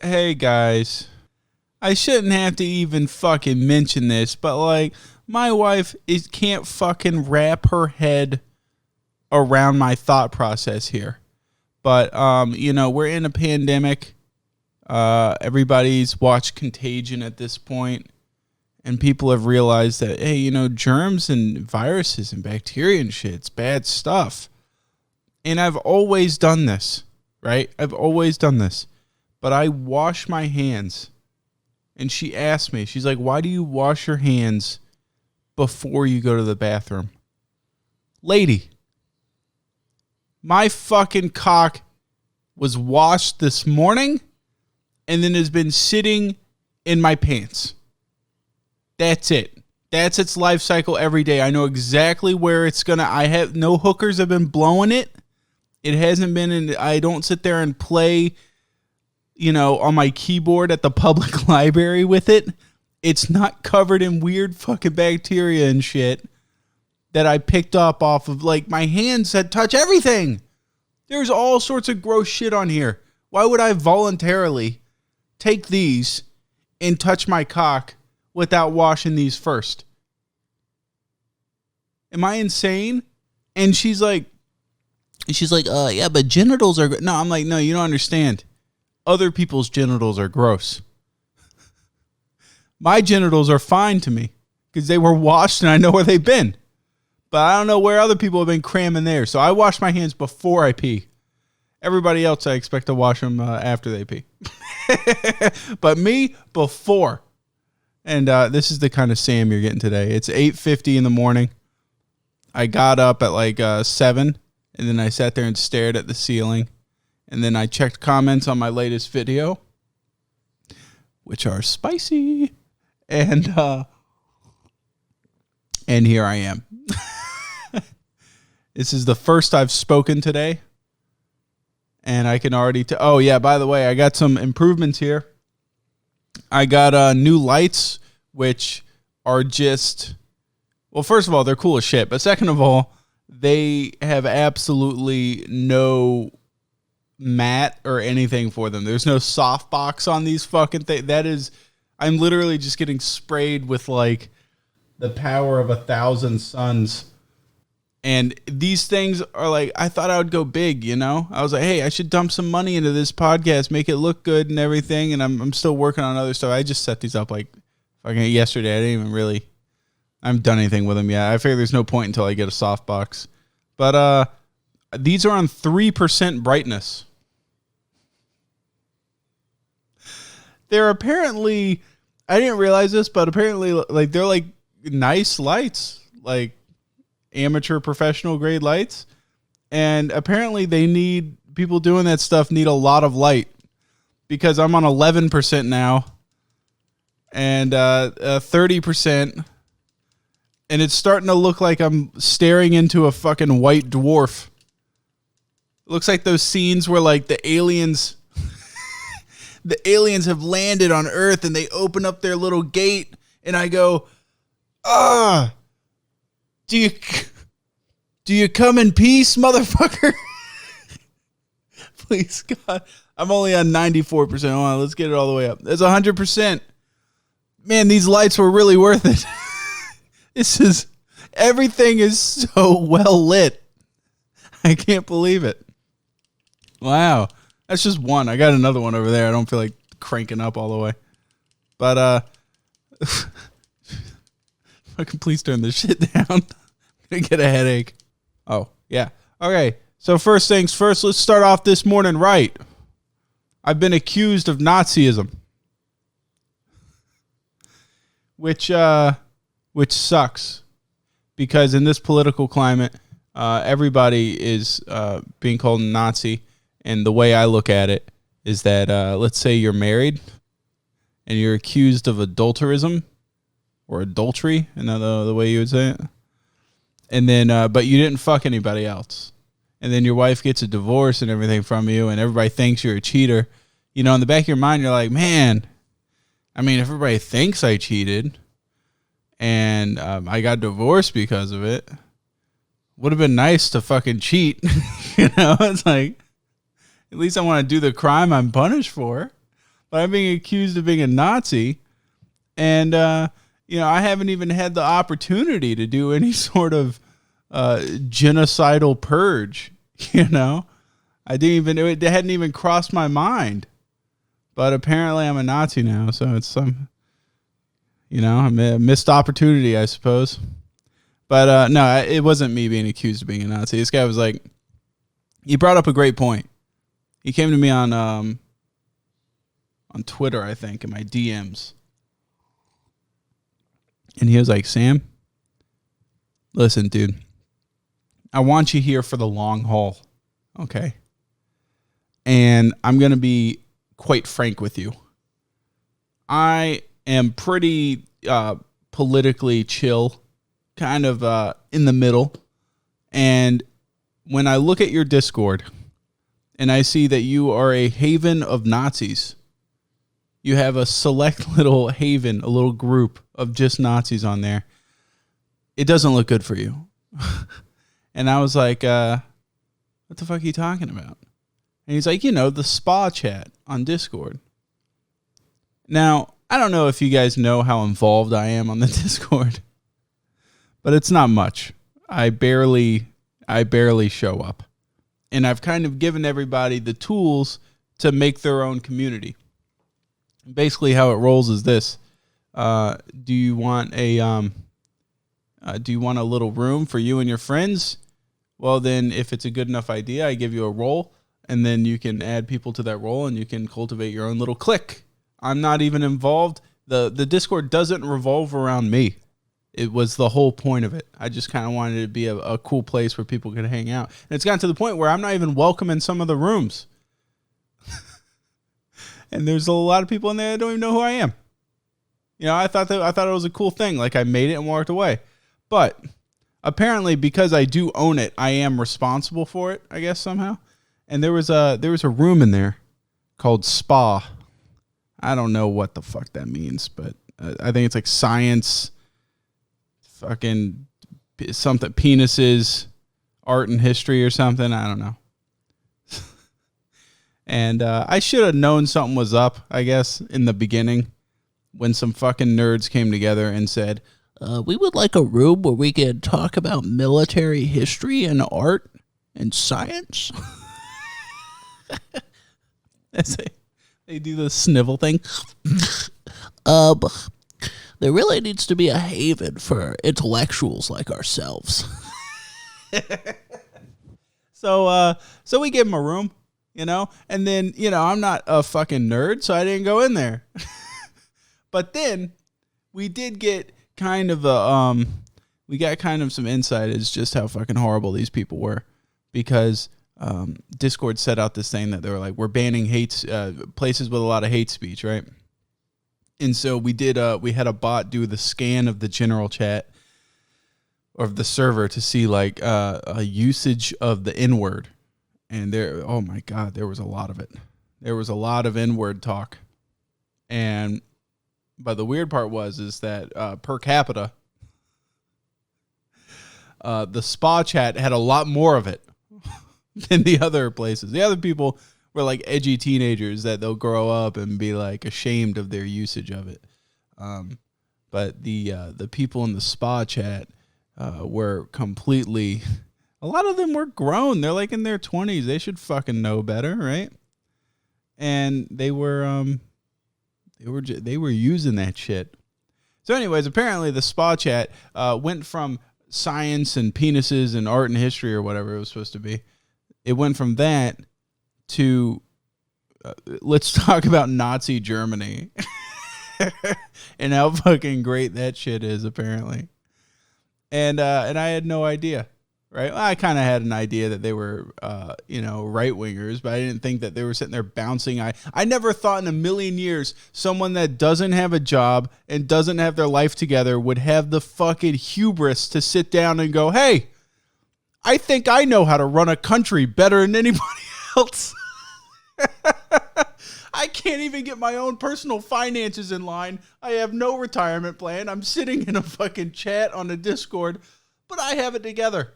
Hey guys, I shouldn't have to even fucking mention this, but like my wife can't fucking wrap her head around my thought process here. But we're in a pandemic. Everybody's watched Contagion at this point, and people have realized that hey, germs and viruses and bacteria and shit, it's bad stuff. And I've always done this, right? I've always done this. But I wash my hands. And she asked me, she's like, why do you wash your hands before you go to the bathroom? Lady, my fucking cock was washed this morning and then has been sitting in my pants. That's it. That's its life cycle every day. I know exactly where it's going to. I have no hookers have been blowing it. It hasn't been in. I don't sit there and play on my keyboard at the public library with it. It's not covered in weird fucking bacteria and shit that I picked up off of, like, my hands that touch everything. There's all sorts of gross shit on here. Why would I voluntarily take these and touch my cock without washing these first? Am I insane? And she's like, yeah, but genitals are good. No, I'm like, no, you don't understand. Other people's genitals are gross. My genitals are fine to me because they were washed and I know where they've been. But I don't know where other people have been cramming theirs. So I wash my hands before I pee. Everybody else, I expect to wash them after they pee. But me, before. And this is the kind of Sam you're getting today. It's 8:50 in the morning. I got up at like 7. And then I sat there and stared at the ceiling. And then I checked comments on my latest video, which are spicy. And here I am. This is the first I've spoken today. And I can already oh yeah, by the way, I got some improvements here. I got new lights, which are just, well, first of all, they're cool as shit. But second of all, they have absolutely no mat or anything for them. There's no softbox on these fucking things. That is, I'm literally just getting sprayed with like the power of 1,000 suns. And these things are like, I thought I would go big, I was like, hey, I should dump some money into this podcast, make it look good and everything. And I'm still working on other stuff. I just set these up like fucking yesterday. I haven't done anything with them yet. I figure there's no point until I get a softbox. But these are on 3% brightness. They're apparently, I didn't realize this, but apparently like they're like nice lights, like amateur professional grade lights. And apparently people doing that stuff need a lot of light because I'm on 11% now and 30%. And it's starting to look like I'm staring into a fucking white dwarf. It looks like those scenes where like the aliens have landed on Earth and they open up their little gate and I go, do you come in peace, motherfucker? Please, God. I'm only on 94%. Hold on, let's get it all the way up. There's 100%. Man, these lights were really worth it. Everything is so well lit. I can't believe it. Wow. That's just one. I got another one over there. I don't feel like cranking up all the way. But, fucking please turn this shit down. I'm going to get a headache. Oh, yeah. Okay. So first things first, let's start off this morning right. I've been accused of Nazism. Which sucks because in this political climate, everybody is being called a Nazi. And the way I look at it is that, let's say you're married and you're accused of adulterism or adultery, another the way you would say it. And then, but you didn't fuck anybody else. And then your wife gets a divorce and everything from you and everybody thinks you're a cheater. In the back of your mind, you're like, man, I mean, if everybody thinks I cheated and I got divorced because of it, would have been nice to fucking cheat. It's like, at least I want to do the crime I'm punished for. but I'm being accused of being a Nazi. And, I haven't even had the opportunity to do any sort of genocidal purge, I didn't even, it hadn't even crossed my mind. But apparently I'm a Nazi now, so it's some, a missed opportunity, I suppose. But no, it wasn't me being accused of being a Nazi. This guy was like, he brought up a great point. He came to me on Twitter, I think, in my DMs. And he was like, Sam, listen, dude, I want you here for the long haul, okay? And I'm going to be quite frank with you. I am pretty politically chill, kind of in the middle. And when I look at your Discord and I see that you are a haven of Nazis, you have a select little haven, a little group of just Nazis on there, it doesn't look good for you. And I was like, what the fuck are you talking about? And he's like, the SPAH chat on Discord. Now, I don't know if you guys know how involved I am on the Discord, but it's not much. I barely show up. And I've kind of given everybody the tools to make their own community. Basically, how it rolls is this: do you want a little room for you and your friends? Well, then, if it's a good enough idea, I give you a role, and then you can add people to that role, and you can cultivate your own little clique. I'm not even involved. The Discord doesn't revolve around me. It was the whole point of it. I just kind of wanted it to be a cool place where people could hang out, and it's gotten to the point where I'm not even welcome in some of the rooms. And there's a lot of people in there that don't even know who I am. I thought it was a cool thing. Like, I made it and walked away. But apparently, because I do own it, I am responsible for it, I guess, somehow. And there was a room in there called SPAH. I don't know what the fuck that means, but I think it's like science, fucking something, penises, art and history or something. I don't know. And I should have known something was up, I guess, in the beginning when some fucking nerds came together and said, we would like a room where we can talk about military history and art and science. They do the snivel thing. There really needs to be a haven for intellectuals like ourselves. So we gave him a room. And then, I'm not a fucking nerd, so I didn't go in there. But then we did get kind of some insight as just how fucking horrible these people were, because Discord set out this thing that they were like, we're banning places with a lot of hate speech, right? And so we had a bot do the scan of the general chat of the server to see like a usage of the N-word. And oh my God, there was a lot of it. There was a lot of N-word talk. But the weird part is that per capita, the SPAH chat had a lot more of it than the other places. The other people were like edgy teenagers that they'll grow up and be like ashamed of their usage of it. But the people in the SPAH chat were completely... A lot of them were grown. They're like in their 20s. They should fucking know better, right? And they were using that shit. So anyways, apparently the SPAH chat went from science and penises and art and history or whatever it was supposed to be. It went from that to let's talk about Nazi Germany and how fucking great that shit is, apparently. And I had no idea. Right. Well, I kind of had an idea that they were, right wingers, but I didn't think that they were sitting there bouncing. I never thought in a million years someone that doesn't have a job and doesn't have their life together would have the fucking hubris to sit down and go, hey, I think I know how to run a country better than anybody else. I can't even get my own personal finances in line. I have no retirement plan. I'm sitting in a fucking chat on a Discord, but I have it together.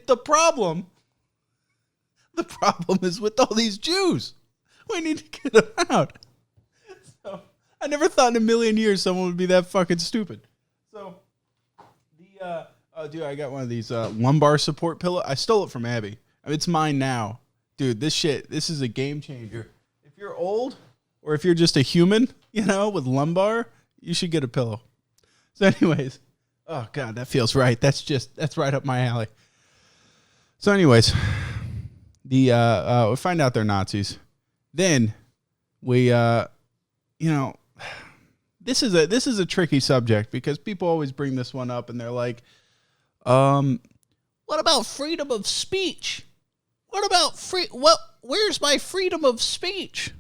The problem is with all these Jews. We need to get them out. I never thought in a million years someone would be that fucking stupid. So, oh, dude, I got one of these lumbar support pillow. I stole it from Abby. I mean, it's mine now. Dude, this is a game changer. If you're old or if you're just a human, with lumbar, you should get a pillow. So anyways, oh God, that feels right. That's right up my alley. So anyways, we find out they're Nazis. Then we, this is a tricky subject because people always bring this one up and they're like, what about freedom of speech? What about where's my freedom of speech?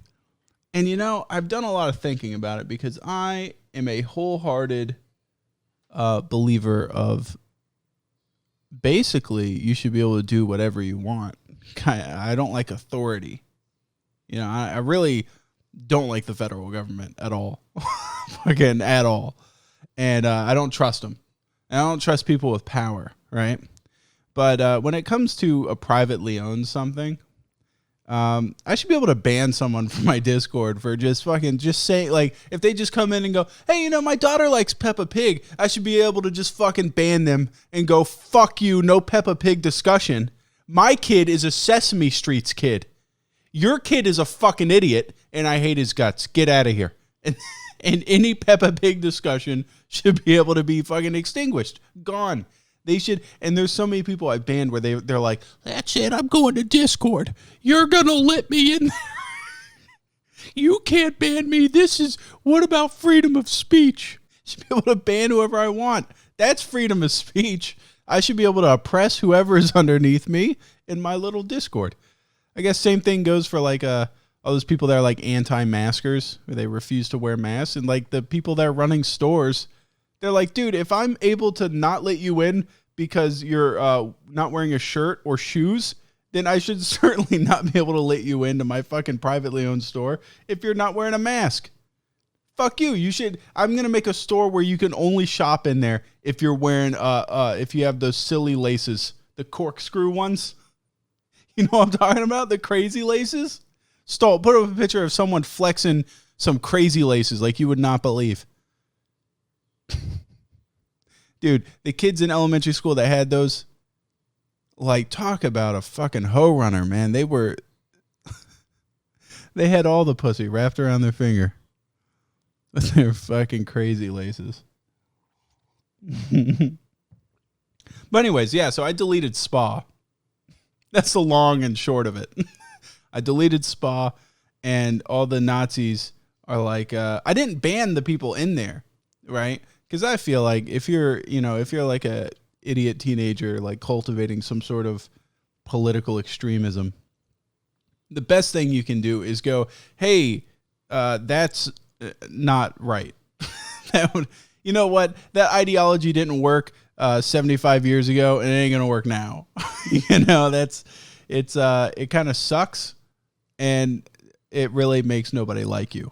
And I've done a lot of thinking about it because I am a wholehearted believer of basically you should be able to do whatever you want. I don't like authority. I really don't like the federal government at all. Again, at all. And I don't trust them. And I don't trust people with power, right? But when it comes to a privately owned something, I should be able to ban someone from my Discord for just saying, like, if they just come in and go, hey, my daughter likes Peppa Pig, I should be able to just fucking ban them and go, fuck you, no Peppa Pig discussion. My kid is a Sesame Street's kid. Your kid is a fucking idiot, and I hate his guts. Get out of here. And any Peppa Pig discussion should be able to be fucking extinguished. Gone. They should, and there's so many people I banned where they're like, that's it, I'm going to Discord. You're going to let me in there. You can't ban me. What about freedom of speech? I should be able to ban whoever I want. That's freedom of speech. I should be able to oppress whoever is underneath me in my little Discord. I guess same thing goes for like all those people that are like anti-maskers, where they refuse to wear masks, and like the people that are running stores, they're like, dude, if I'm able to not let you in because you're not wearing a shirt or shoes, then I should certainly not be able to let you into my fucking privately owned store if you're not wearing a mask. Fuck you. You should. I'm going to make a store where you can only shop in there if you're wearing, if you have those silly laces, the corkscrew ones. You know what I'm talking about? The crazy laces? Put up a picture of someone flexing some crazy laces like you would not believe. Dude, the kids in elementary school that had those, like, talk about a fucking hoe runner, man. They had all the pussy wrapped around their finger with their fucking crazy laces. But anyways, yeah, so I deleted SPAH. That's the long and short of it. I deleted SPAH, and all the Nazis are like, I didn't ban the people in there, right? Because I feel like if you're like a idiot teenager, like cultivating some sort of political extremism, the best thing you can do is go, hey, that's not right. You know what? That ideology didn't work 75 years ago, and it ain't gonna work now. It kind of sucks, and it really makes nobody like you.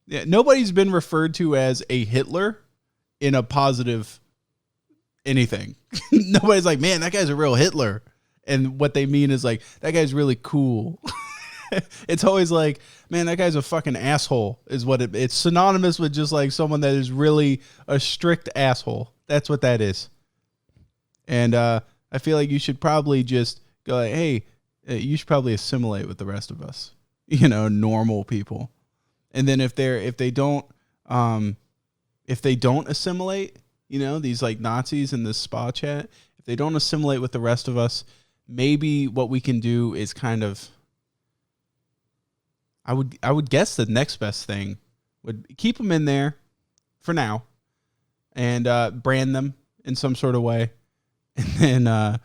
Yeah, nobody's been referred to as a Hitler in a positive anything. Nobody's like, man, that guy's a real Hitler. And what they mean is like, that guy's really cool. It's always like, man, that guy's a fucking asshole is what it's synonymous with, just like someone that is really a strict asshole. That's what that is. And I feel like you should probably just go like, hey, you should probably assimilate with the rest of us, normal people. And then if they don't assimilate, these like Nazis in this SPAH chat, if they don't assimilate with the rest of us, maybe what we can do is kind of, I would guess the next best thing would keep them in there for now and brand them in some sort of way. And then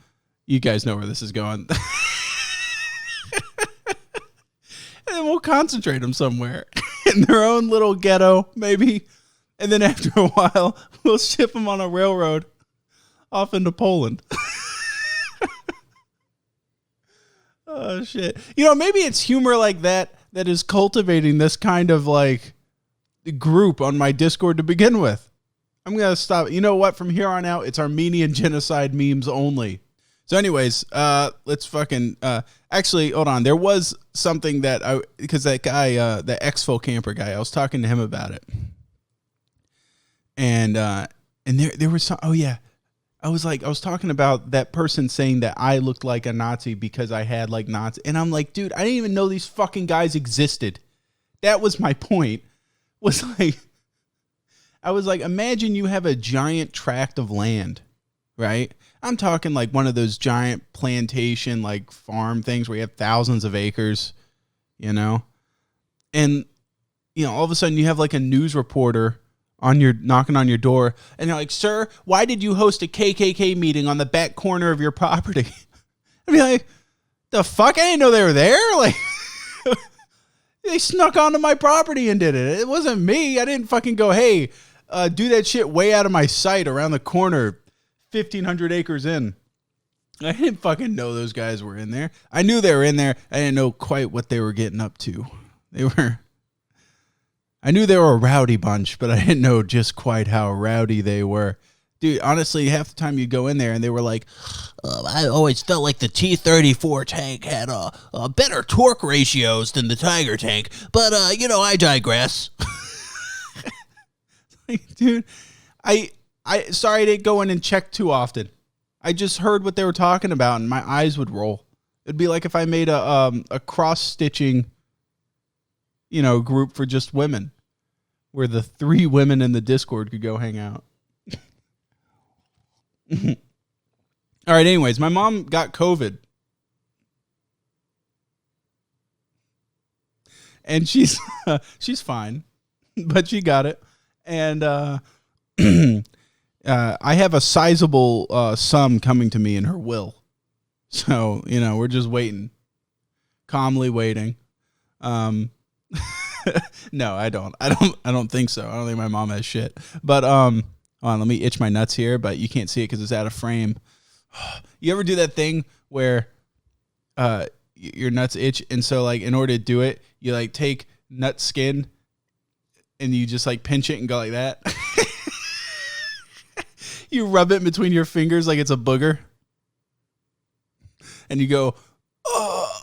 you guys know where this is going. And then we'll concentrate them somewhere in their own little ghetto, maybe. And then after a while, we'll ship them on a railroad off into Poland. Oh, shit. Maybe it's humor like that is cultivating this kind of like group on my Discord to begin with. I'm going to stop. You know what? From here on out, it's Armenian genocide memes only. So anyways, let's fucking, actually, hold on. There was something that because that guy, the exfil camper guy, I was talking to him about it. And there was some, oh yeah. I was talking about that person saying that I looked like a Nazi because I had like Nazi. And I'm like, dude, I didn't even know these fucking guys existed. That was my point. I was like, imagine you have a giant tract of land, right? I'm talking like one of those giant plantation, like farm things where you have thousands of acres, you know? And, you know, all of a sudden you have like a news reporter knocking on your door and they're like, sir, why did you host a KKK meeting on the back corner of your property? I'd be like, the fuck? I didn't know they were there. Like, they snuck onto my property and did it. It wasn't me. I didn't fucking go, hey, do that shit way out of my sight around the corner, 1,500 acres in. I didn't fucking know those guys were in there. I knew they were in there. I didn't know quite what they were getting up to. I knew they were a rowdy bunch, but I didn't know just quite how rowdy they were. Dude, honestly, half the time you go in there and they were like, I always felt like the T-34 tank had better torque ratios than the Tiger tank, but, I digress. Dude, sorry I didn't go in and check too often. I just heard what they were talking about and my eyes would roll. It'd be like if I made a cross-stitching, group for just women where the 3 women in the Discord could go hang out. All right, anyways, my mom got COVID. And she's fine, but she got it. And I have a sizable sum coming to me in her will. So, we're just waiting. Calmly waiting. No, I don't think so. I don't think my mom has shit. But hold on, let me itch my nuts here, but you can't see it because it's out of frame. You ever do that thing where your nuts itch, and so like in order to do it, you like take nut skin and you just like pinch it and go like that? You rub it between your fingers like it's a booger. And you go, oh.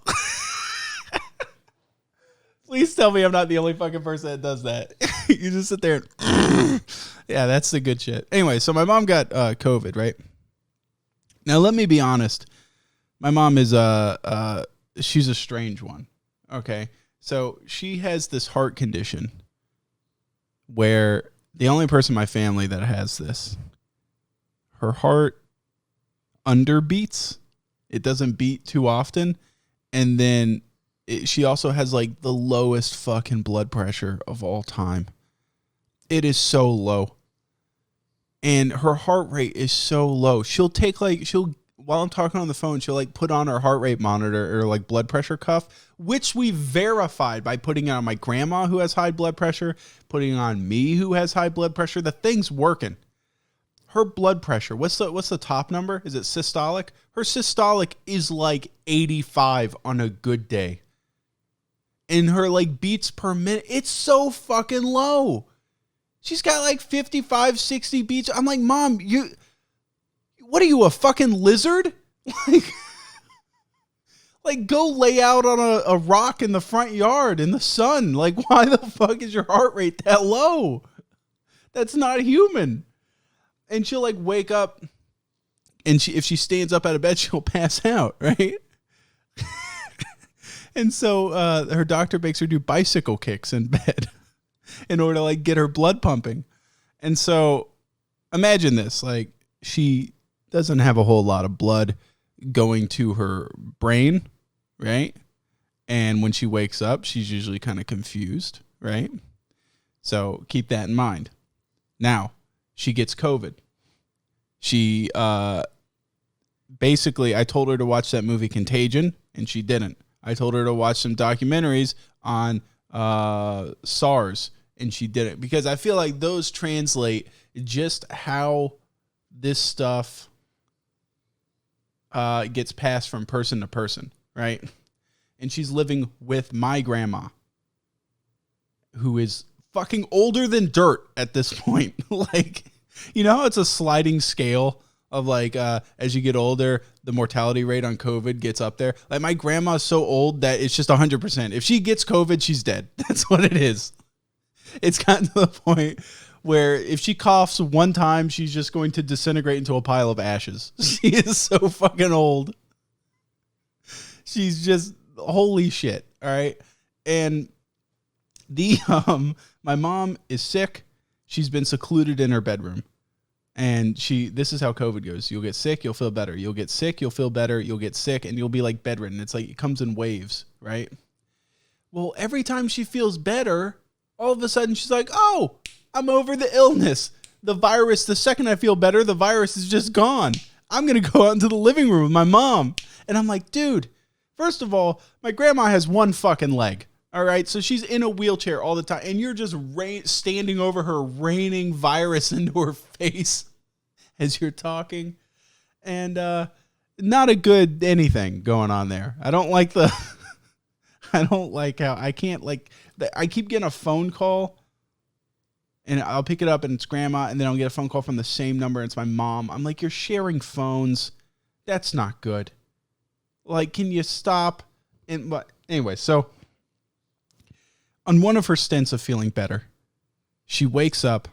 Please tell me I'm not the only fucking person that does that. You just sit there and yeah, that's the good shit. Anyway, so my mom got COVID, right? Now let me be honest. My mom is she's a strange one. Okay. So she has this heart condition where the only person in my family that has this, her heart underbeats. It doesn't beat too often. And then she also has like the lowest fucking blood pressure of all time. It is so low. And her heart rate is so low. While I'm talking on the phone, she'll like put on her heart rate monitor or like blood pressure cuff, which we verified by putting it on my grandma who has high blood pressure, putting it on me who has high blood pressure. The thing's working. Her blood pressure, what's the top number? Is it systolic? Her systolic is like 85 on a good day. And her like beats per minute, it's so fucking low. She's got like 55, 60 beats. I'm like, Mom, what are you, a fucking lizard? Like go lay out on a rock in the front yard in the sun. Like, why the fuck is your heart rate that low? That's not human. And she'll like wake up and if she stands up out of bed, she'll pass out, right? And so her doctor makes her do bicycle kicks in bed in order to like get her blood pumping. And so imagine this, like she doesn't have a whole lot of blood going to her brain, right? And when she wakes up, she's usually kind of confused, right? So keep that in mind. Now, she gets COVID. She basically, I told her to watch that movie Contagion, and she didn't. I told her to watch some documentaries on SARS, and she didn't. Because I feel like those translate just how this stuff gets passed from person to person, right? And she's living with my grandma, who is fucking older than dirt at this point. Like, you know how it's a sliding scale of like as you get older, the mortality rate on COVID gets up there. Like my grandma's so old that it's just 100%. If she gets COVID, she's dead. That's what it is. It's gotten to the point where if she coughs one time, she's just going to disintegrate into a pile of ashes. She is so fucking old. She's just holy shit. All right. And the my mom is sick. She's been secluded in her bedroom. And this is how COVID goes. You'll get sick, you'll feel better. You'll get sick, you'll feel better. You'll get sick, and you'll be like bedridden. It's like it comes in waves, right? Well, every time she feels better, all of a sudden she's like, oh, I'm over the illness. The virus, the second I feel better, the virus is just gone. I'm going to go out into the living room with my mom. And I'm like, dude, first of all, my grandma has one fucking leg. All right, so she's in a wheelchair all the time, and you're just standing over her, raining virus into her face as you're talking, and not a good anything going on there. I don't like I don't like how I can't like. I keep getting a phone call, and I'll pick it up, and it's grandma, and then I'll get a phone call from the same number, and it's my mom. I'm like, you're sharing phones. That's not good. Like, can you stop? But anyway, so. On one of her stints of feeling better, she wakes up,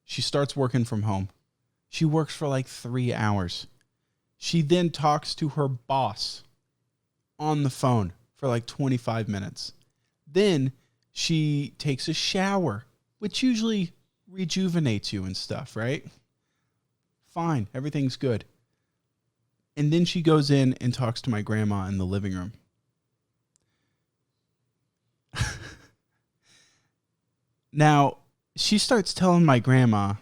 she starts working from home. She works for like 3 hours. She then talks to her boss on the phone for like 25 minutes. Then she takes a shower, which usually rejuvenates you and stuff, right? Fine, everything's good. And then she goes in and talks to my grandma in the living room. Now, she starts telling my grandma,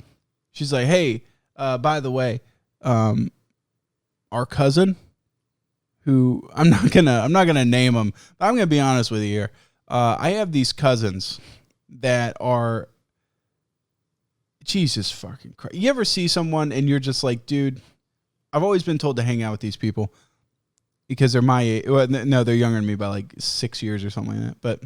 she's like, hey, by the way, our cousin, who I'm not gonna name him, but I'm gonna be honest with you here. I have these cousins that are Jesus fucking Christ. You ever see someone and you're just like, dude, I've always been told to hang out with these people because they're my age. Well, no, they're younger than me by like 6 years or something like that. But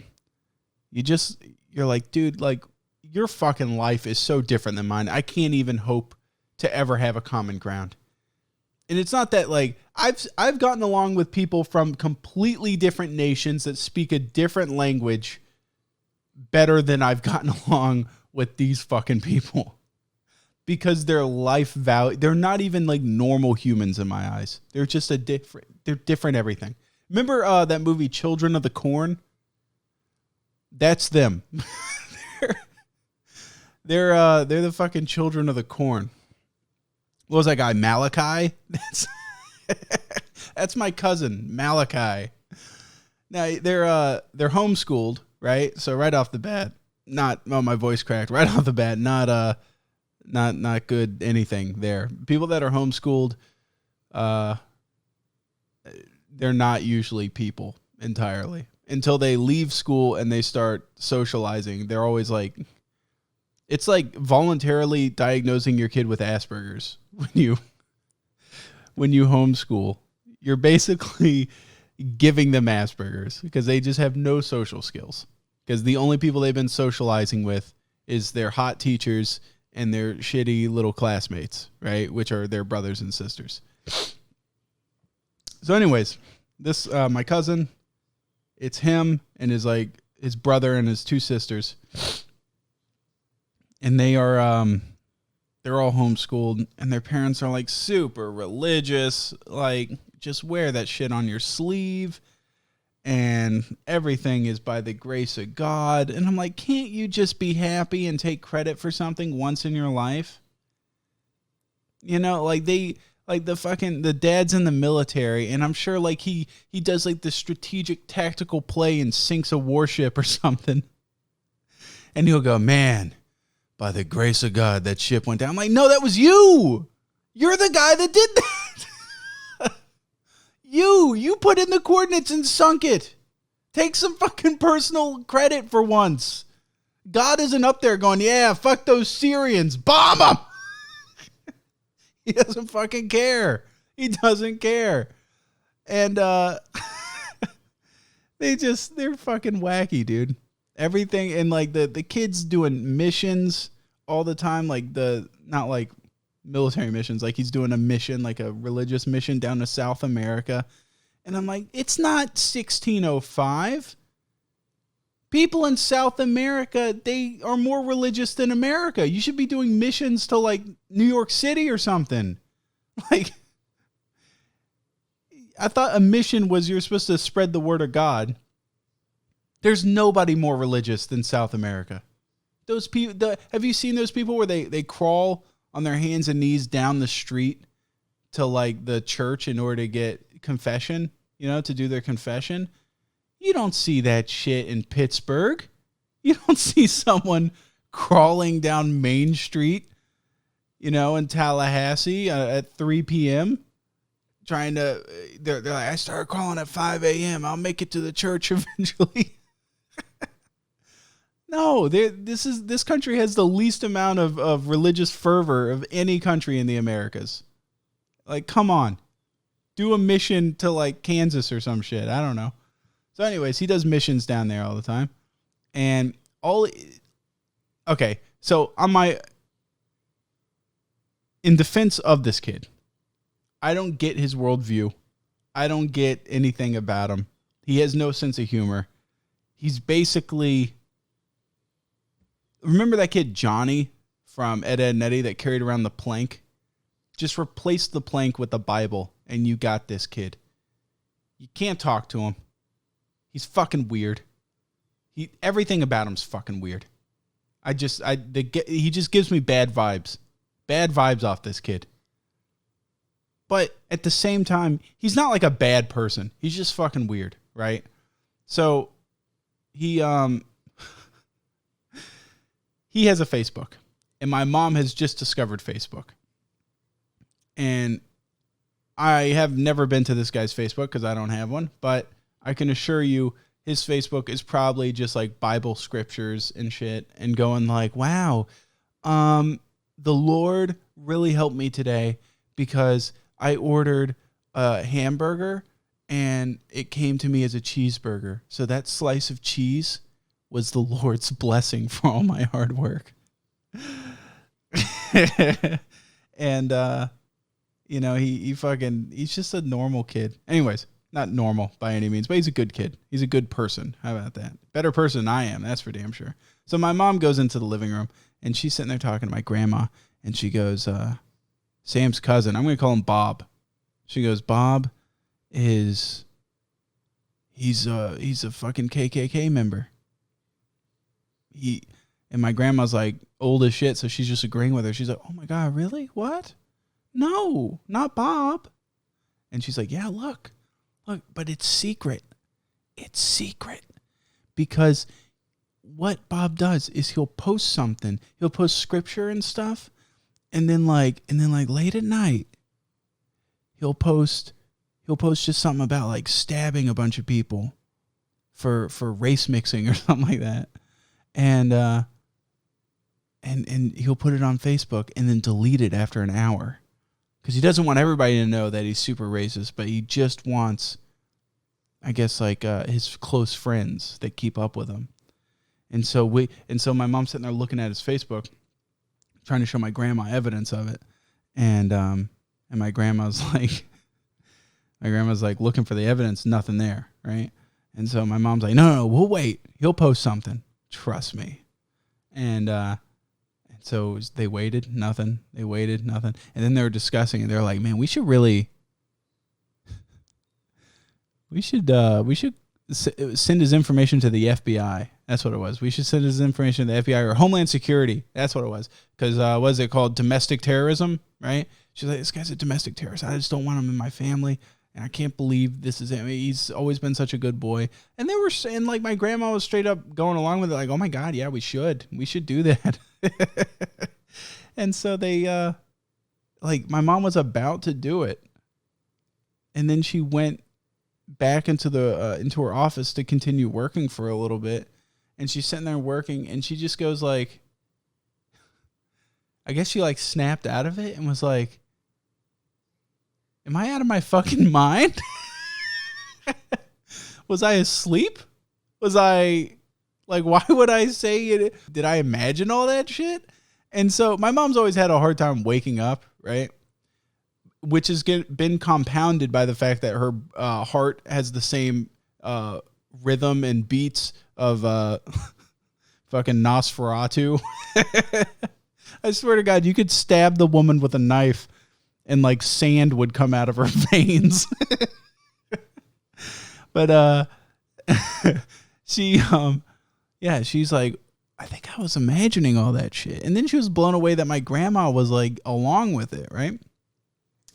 you're like, dude, like your fucking life is so different than mine. I can't even hope to ever have a common ground. And it's not that like I've gotten along with people from completely different nations that speak a different language better than I've gotten along with these fucking people. Because their life value, they're not even like normal humans in my eyes. They're just they're different everything. Remember that movie Children of the Corn? That's them. they're the fucking children of the corn. What was that guy, Malachi? That's my cousin, Malachi. Now they're homeschooled, right? So right off the bat, my voice cracked. Right off the bat, not good anything there. People that are homeschooled, they're not usually people entirely. Until they leave school and they start socializing, they're always like, it's like voluntarily diagnosing your kid with Asperger's when you homeschool. You're basically giving them Asperger's because they just have no social skills. Because the only people they've been socializing with is their hot teachers and their shitty little classmates, right? Which are their brothers and sisters. So anyways, this my cousin, it's him and his brother and his two sisters. And they are they're all homeschooled and their parents are like super religious, like just wear that shit on your sleeve and everything is by the grace of God. And I'm like, can't you just be happy and take credit for something once in your life? You know, like the dad's in the military, and I'm sure like he does like the strategic tactical play and sinks a warship or something. And he'll go, man, by the grace of God, that ship went down. I'm like, no, that was you. You're the guy that did that. You put in the coordinates and sunk it. Take some fucking personal credit for once. God isn't up there going, yeah, fuck those Syrians. Bomb them. He doesn't fucking care. He doesn't care. And they're fucking wacky, dude. Everything, and like the kids doing missions all the time, like not like military missions. Like he's doing a mission, like a religious mission down to South America. And I'm like, it's not 1605. People in South America, they are more religious than America. You should be doing missions to like New York City or something. Like, I thought a mission was you're supposed to spread the word of God. There's nobody more religious than South America. Those people, have you seen those people where they crawl on their hands and knees down the street to like the church in order to get confession, to do their confession? You don't see that shit in Pittsburgh. You don't see someone crawling down Main Street, in Tallahassee at 3 p.m. trying to, they're like, I started crawling at 5 a.m. I'll make it to the church eventually. No, this country has the least amount of religious fervor of any country in the Americas. Like, come on. Do a mission to like Kansas or some shit. I don't know. So anyways, he does missions down there all the time. And okay, so in defense of this kid, I don't get his worldview. I don't get anything about him. He has no sense of humor. He's basically, remember that kid Johnny from Ed, Edd n Eddy that carried around the plank? Just replace the plank with the Bible and you got this kid. You can't talk to him. He's fucking weird. Everything about him's fucking weird. He just gives me bad vibes. Bad vibes off this kid. But at the same time, he's not like a bad person. He's just fucking weird, right? So he has a Facebook, and my mom has just discovered Facebook. And I have never been to this guy's Facebook because I don't have one, but I can assure you his Facebook is probably just like Bible scriptures and shit and going like, wow, the Lord really helped me today because I ordered a hamburger and it came to me as a cheeseburger. So that slice of cheese was the Lord's blessing for all my hard work. And, he's just a normal kid. Anyways, not normal by any means, but he's a good kid. He's a good person. How about that? Better person than I am. That's for damn sure. So my mom goes into the living room and she's sitting there talking to my grandma and she goes, Sam's cousin, I'm going to call him Bob. She goes, Bob he's a fucking KKK member. And my grandma's like old as shit. So she's just agreeing with her. She's like, oh my God, really? What? No, not Bob. And she's like, yeah, look, but it's secret. It's secret because what Bob does is he'll post something. He'll post scripture and stuff. And then late at night, he'll post just something about like stabbing a bunch of people for race mixing or something like that. And he'll put it on Facebook and then delete it after an hour. Because he doesn't want everybody to know that he's super racist, but he just wants, I guess, like his close friends that keep up with him. And so my mom's sitting there looking at his Facebook, trying to show my grandma evidence of it, and my grandma's like looking for the evidence, nothing there, right? And so my mom's like, no, we'll wait. He'll post something. Trust me. And so they waited, nothing. They waited, nothing. And then they were discussing, and they're like, man, we should send his information to the FBI. That's what it was. We should send his information to the FBI or Homeland Security. That's what it was. Because what is it called? Domestic terrorism, right? She's like, this guy's a domestic terrorist. I just don't want him in my family. And I can't believe this is him. He's always been such a good boy. And they were saying, like, my grandma was straight up going along with it. Like, oh my God, yeah, we should do that. And so they, my mom was about to do it. And then she went back into her office to continue working for a little bit. And she's sitting there working and she just goes like, I guess she like snapped out of it and was like, am I out of my fucking mind? Was I asleep? Was I like, why would I say it? Did I imagine all that shit? And so my mom's always had a hard time waking up, right? Which has been compounded by the fact that her heart has the same rhythm and beats of fucking Nosferatu. I swear to God, you could stab the woman with a knife and like sand would come out of her veins. But she's like, I think I was imagining all that shit. And then she was blown away that my grandma was like along with it, right?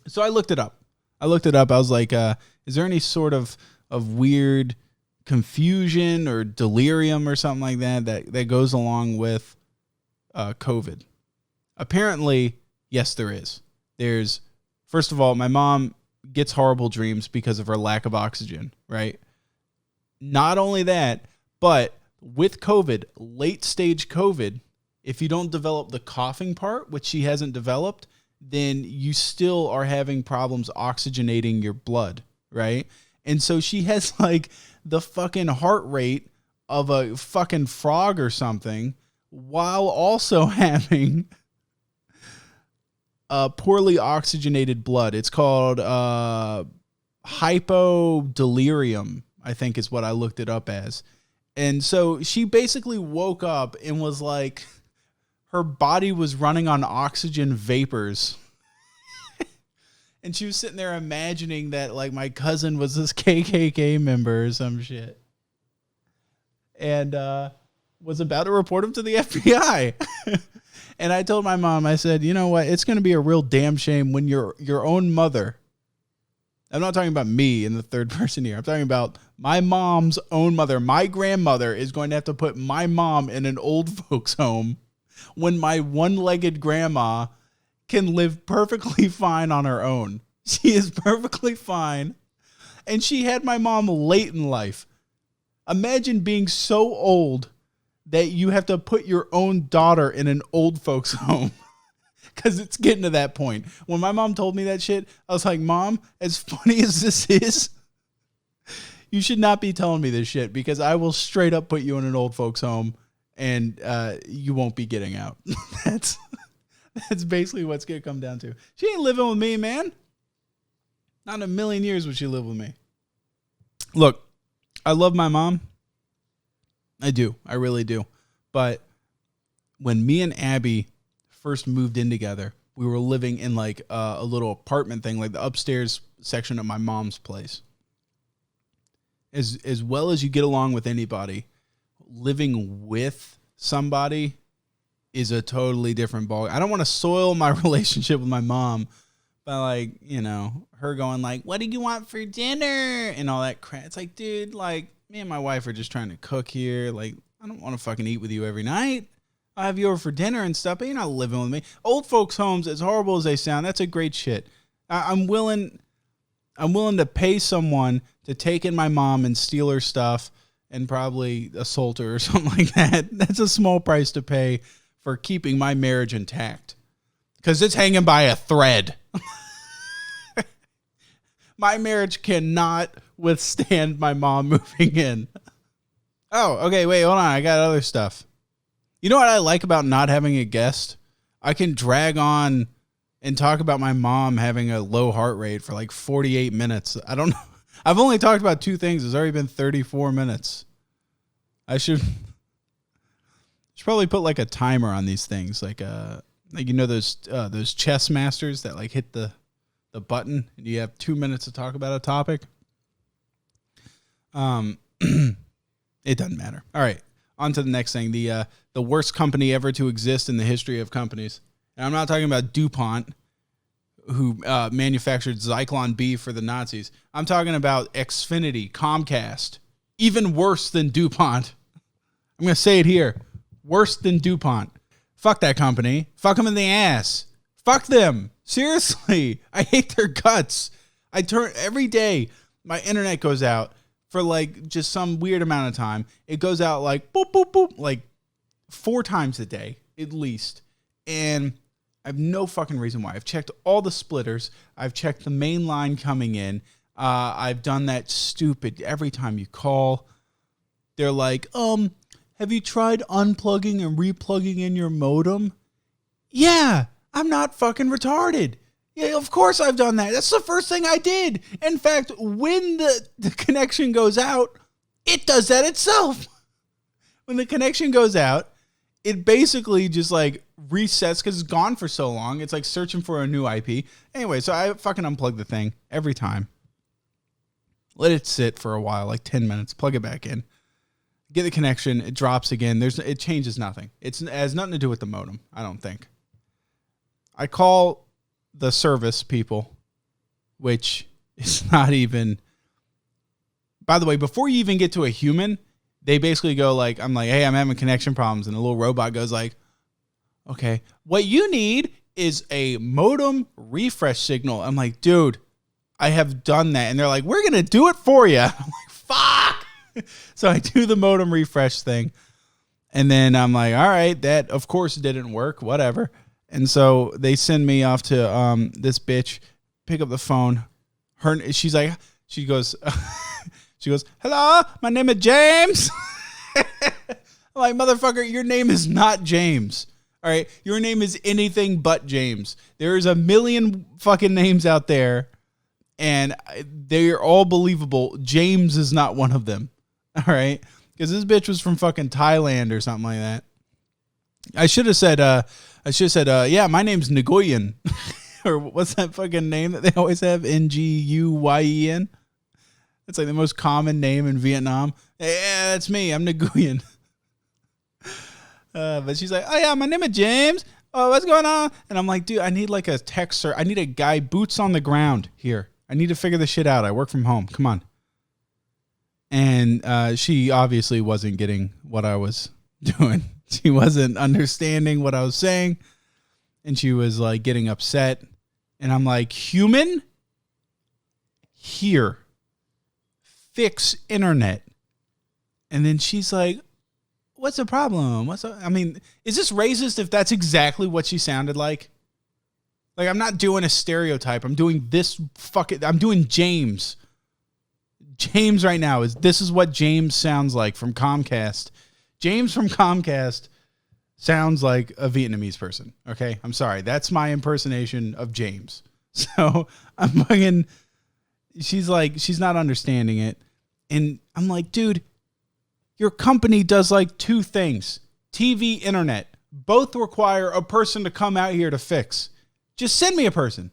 So I looked it up. I was like, is there any sort of weird confusion or delirium or something like that goes along with COVID? Apparently, yes, there is. There's, first of all, my mom gets horrible dreams because of her lack of oxygen, right? Not only that, but with COVID, late stage COVID, if you don't develop the coughing part, which she hasn't developed, then you still are having problems oxygenating your blood, right? And so she has like the fucking heart rate of a fucking frog or something while also having poorly oxygenated blood. It's called hypodelirium, I think is what I looked it up as. And so she basically woke up and was like, her body was running on oxygen vapors. And she was sitting there imagining that like my cousin was this KKK member or some shit. And was about to report him to the FBI. And I told my mom, I said, you know what? It's going to be a real damn shame when your own mother, I'm not talking about me in the third person here. I'm talking about my mom's own mother. My grandmother is going to have to put my mom in an old folks home when my one-legged grandma can live perfectly fine on her own. She is perfectly fine. And she had my mom late in life. Imagine being so old that you have to put your own daughter in an old folks home. Because it's getting to that point. When my mom told me that shit, I was like, Mom, as funny as this is, you should not be telling me this shit because I will straight up put you in an old folks home and you won't be getting out. That's basically what's going to come down to. She ain't living with me, man. Not in a million years would she live with me. Look, I love my mom. I do. I really do. But when me and Abby first moved in together, we were living in like a little apartment thing, like the upstairs section of my mom's place. As well as you get along with anybody, living with somebody is a totally different ball. I don't want to soil my relationship with my mom by like, you know, her going like, what do you want for dinner? And all that crap. It's like, dude, like me and my wife are just trying to cook here. Like, I don't want to fucking eat with you every night. I'll have you over for dinner and stuff, but you're not living with me. Old folks' homes, as horrible as they sound, that's a great shit. I'm willing to pay someone to take in my mom and steal her stuff and probably assault her or something like that. That's a small price to pay for keeping my marriage intact. Because it's hanging by a thread. My marriage cannot withstand my mom moving in. Oh, okay, wait, hold on. I got other stuff. You know what I like about not having a guest? I can drag on and talk about my mom having a low heart rate for like 48 minutes. I don't know. I've only talked about two things. It's already been 34 minutes. I should probably put like a timer on these things. Like you know those chess masters that like hit the button and you have 2 minutes to talk about a topic. It doesn't matter. All right. On to the next thing. The worst company ever to exist in the history of companies. And I'm not talking about DuPont, who manufactured Zyklon B for the Nazis. I'm talking about Xfinity, Comcast. Even worse than DuPont. I'm going to say it here. Worse than DuPont. Fuck that company. Fuck them in the ass. Fuck them. Seriously. I hate their guts. I turn every day. My internet goes out for like just some weird amount of time. It goes out like boop, boop, boop, like 4 times a day at least. And I have no fucking reason why. I've checked all the splitters. I've checked the main line coming in. I've done that stupid every time you call. They're like, have you tried unplugging and replugging in your modem? Yeah, I'm not fucking retarded. Yeah, of course I've done that. That's the first thing I did. In fact, when the connection goes out, it does that itself. When the connection goes out, it basically just like resets because it's gone for so long. It's like searching for a new IP. Anyway, so I fucking unplug the thing every time. Let it sit for a while, like 10 minutes, plug it back in. Get the connection, it drops again. It changes nothing. It has nothing to do with the modem, I don't think. I call the service people, which is not even... By the way, before you even get to a human, they basically go like, I'm like, hey, I'm having connection problems. And the little robot goes like, okay, what you need is a modem refresh signal. I'm like, dude, I have done that. And they're like, we're going to do it for you. I'm like, fuck. So I do the modem refresh thing. And then I'm like, all right, that of course didn't work, whatever. And so they send me off to this bitch, pick up the phone. She goes, hello, my name is James. I'm like, motherfucker, your name is not James. All right, your name is anything but James. There's a million fucking names out there, and they're all believable. James is not one of them. All right, because this bitch was from fucking Thailand or something like that. I should have said, yeah, my name's Nguyen. Or what's that fucking name that they always have? Nguyen. It's like the most common name in Vietnam. Yeah, that's me. I'm Nguyen. But she's like, oh yeah, my name is James. Oh, what's going on? And I'm like, dude, I need like a texter. I need a guy boots on the ground here. I need to figure this shit out. I work from home. Come on. And she obviously wasn't getting what I was doing. She wasn't understanding what I was saying. And she was like getting upset. And I'm like, human? Here. Fix internet. And then she's like, what's the problem? I mean, is this racist if that's exactly what she sounded like? Like, I'm not doing a stereotype. I'm doing I'm doing James. James right now this is what James sounds like from Comcast. James from Comcast sounds like a Vietnamese person. Okay. I'm sorry. That's my impersonation of James. So I'm fucking, she's like, she's not understanding it. And I'm like, dude, your company does like two things. TV, internet. Both require a person to come out here to fix. Just send me a person.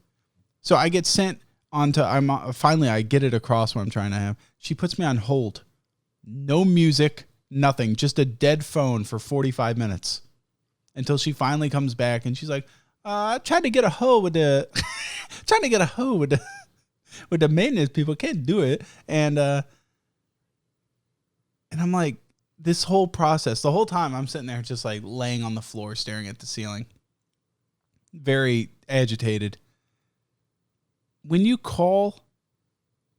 So I get sent onto, finally I get it across what I'm trying to have. She puts me on hold. No music, nothing. Just a dead phone for 45 minutes. Until she finally comes back and she's like, I tried to get a hoe with the, with the maintenance people. Can't do it. And I'm like, this whole process, the whole time I'm sitting there just like laying on the floor, staring at the ceiling. Very agitated. When you call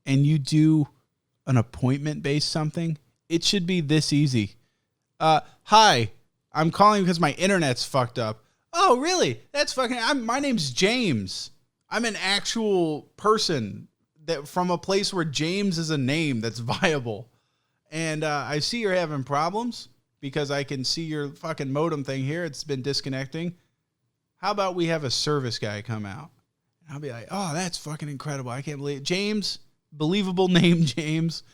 and you do an appointment-based something, it should be this easy. Hi, I'm calling because my internet's fucked up. Oh, really? That's fucking... my name's James. I'm an actual person that from a place where James is a name that's viable. And I see you're having problems because I can see your fucking modem thing here. It's been disconnecting. How about we have a service guy come out? And I'll be like, oh, that's fucking incredible. I can't believe it. James, believable name, James.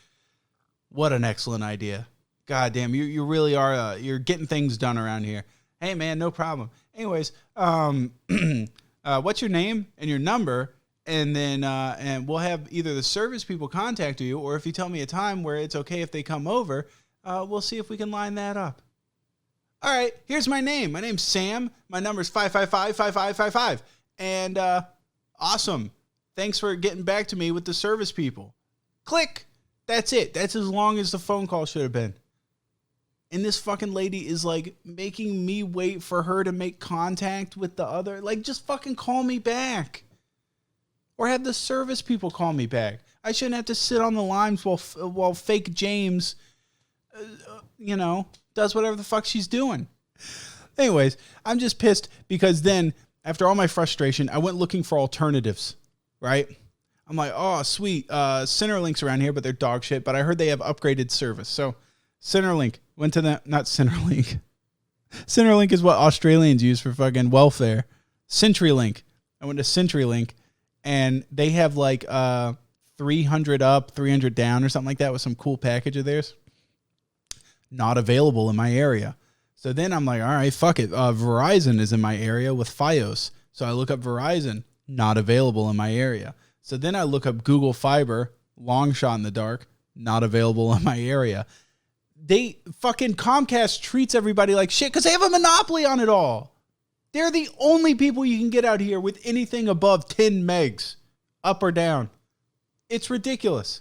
What an excellent idea. God damn, you really are, you're getting things done around here. Hey, man, no problem. Anyways, what's your name and your number? And then and we'll have either the service people contact you, or if you tell me a time where it's okay if they come over, we'll see if we can line that up. All right, here's my name. My name's Sam. My number's 555-5555. And awesome. Thanks for getting back to me with the service people. Click. That's it. That's as long as the phone call should have been. And this fucking lady is like making me wait for her to make contact with the other. Like, just fucking call me back. Or have the service people call me back. I shouldn't have to sit on the lines while fake James, does whatever the fuck she's doing. Anyways, I'm just pissed because then, after all my frustration, I went looking for alternatives, right? I'm like, oh, sweet. Centerlink's around here, but they're dog shit. But I heard they have upgraded service. So Centerlink went to that, not Centerlink. Centrelink is what Australians use for fucking welfare. CenturyLink. I went to CenturyLink, and they have like 300 up, 300 down or something like that with some cool package of theirs. Not available in my area. So then I'm like, all right, fuck it. Verizon is in my area with Fios. So I look up Verizon, not available in my area. So then I look up Google Fiber, long shot in the dark, not available in my area. They fucking Comcast treats everybody like shit because they have a monopoly on it all. They're the only people you can get out here with anything above 10 megs, up or down. It's ridiculous.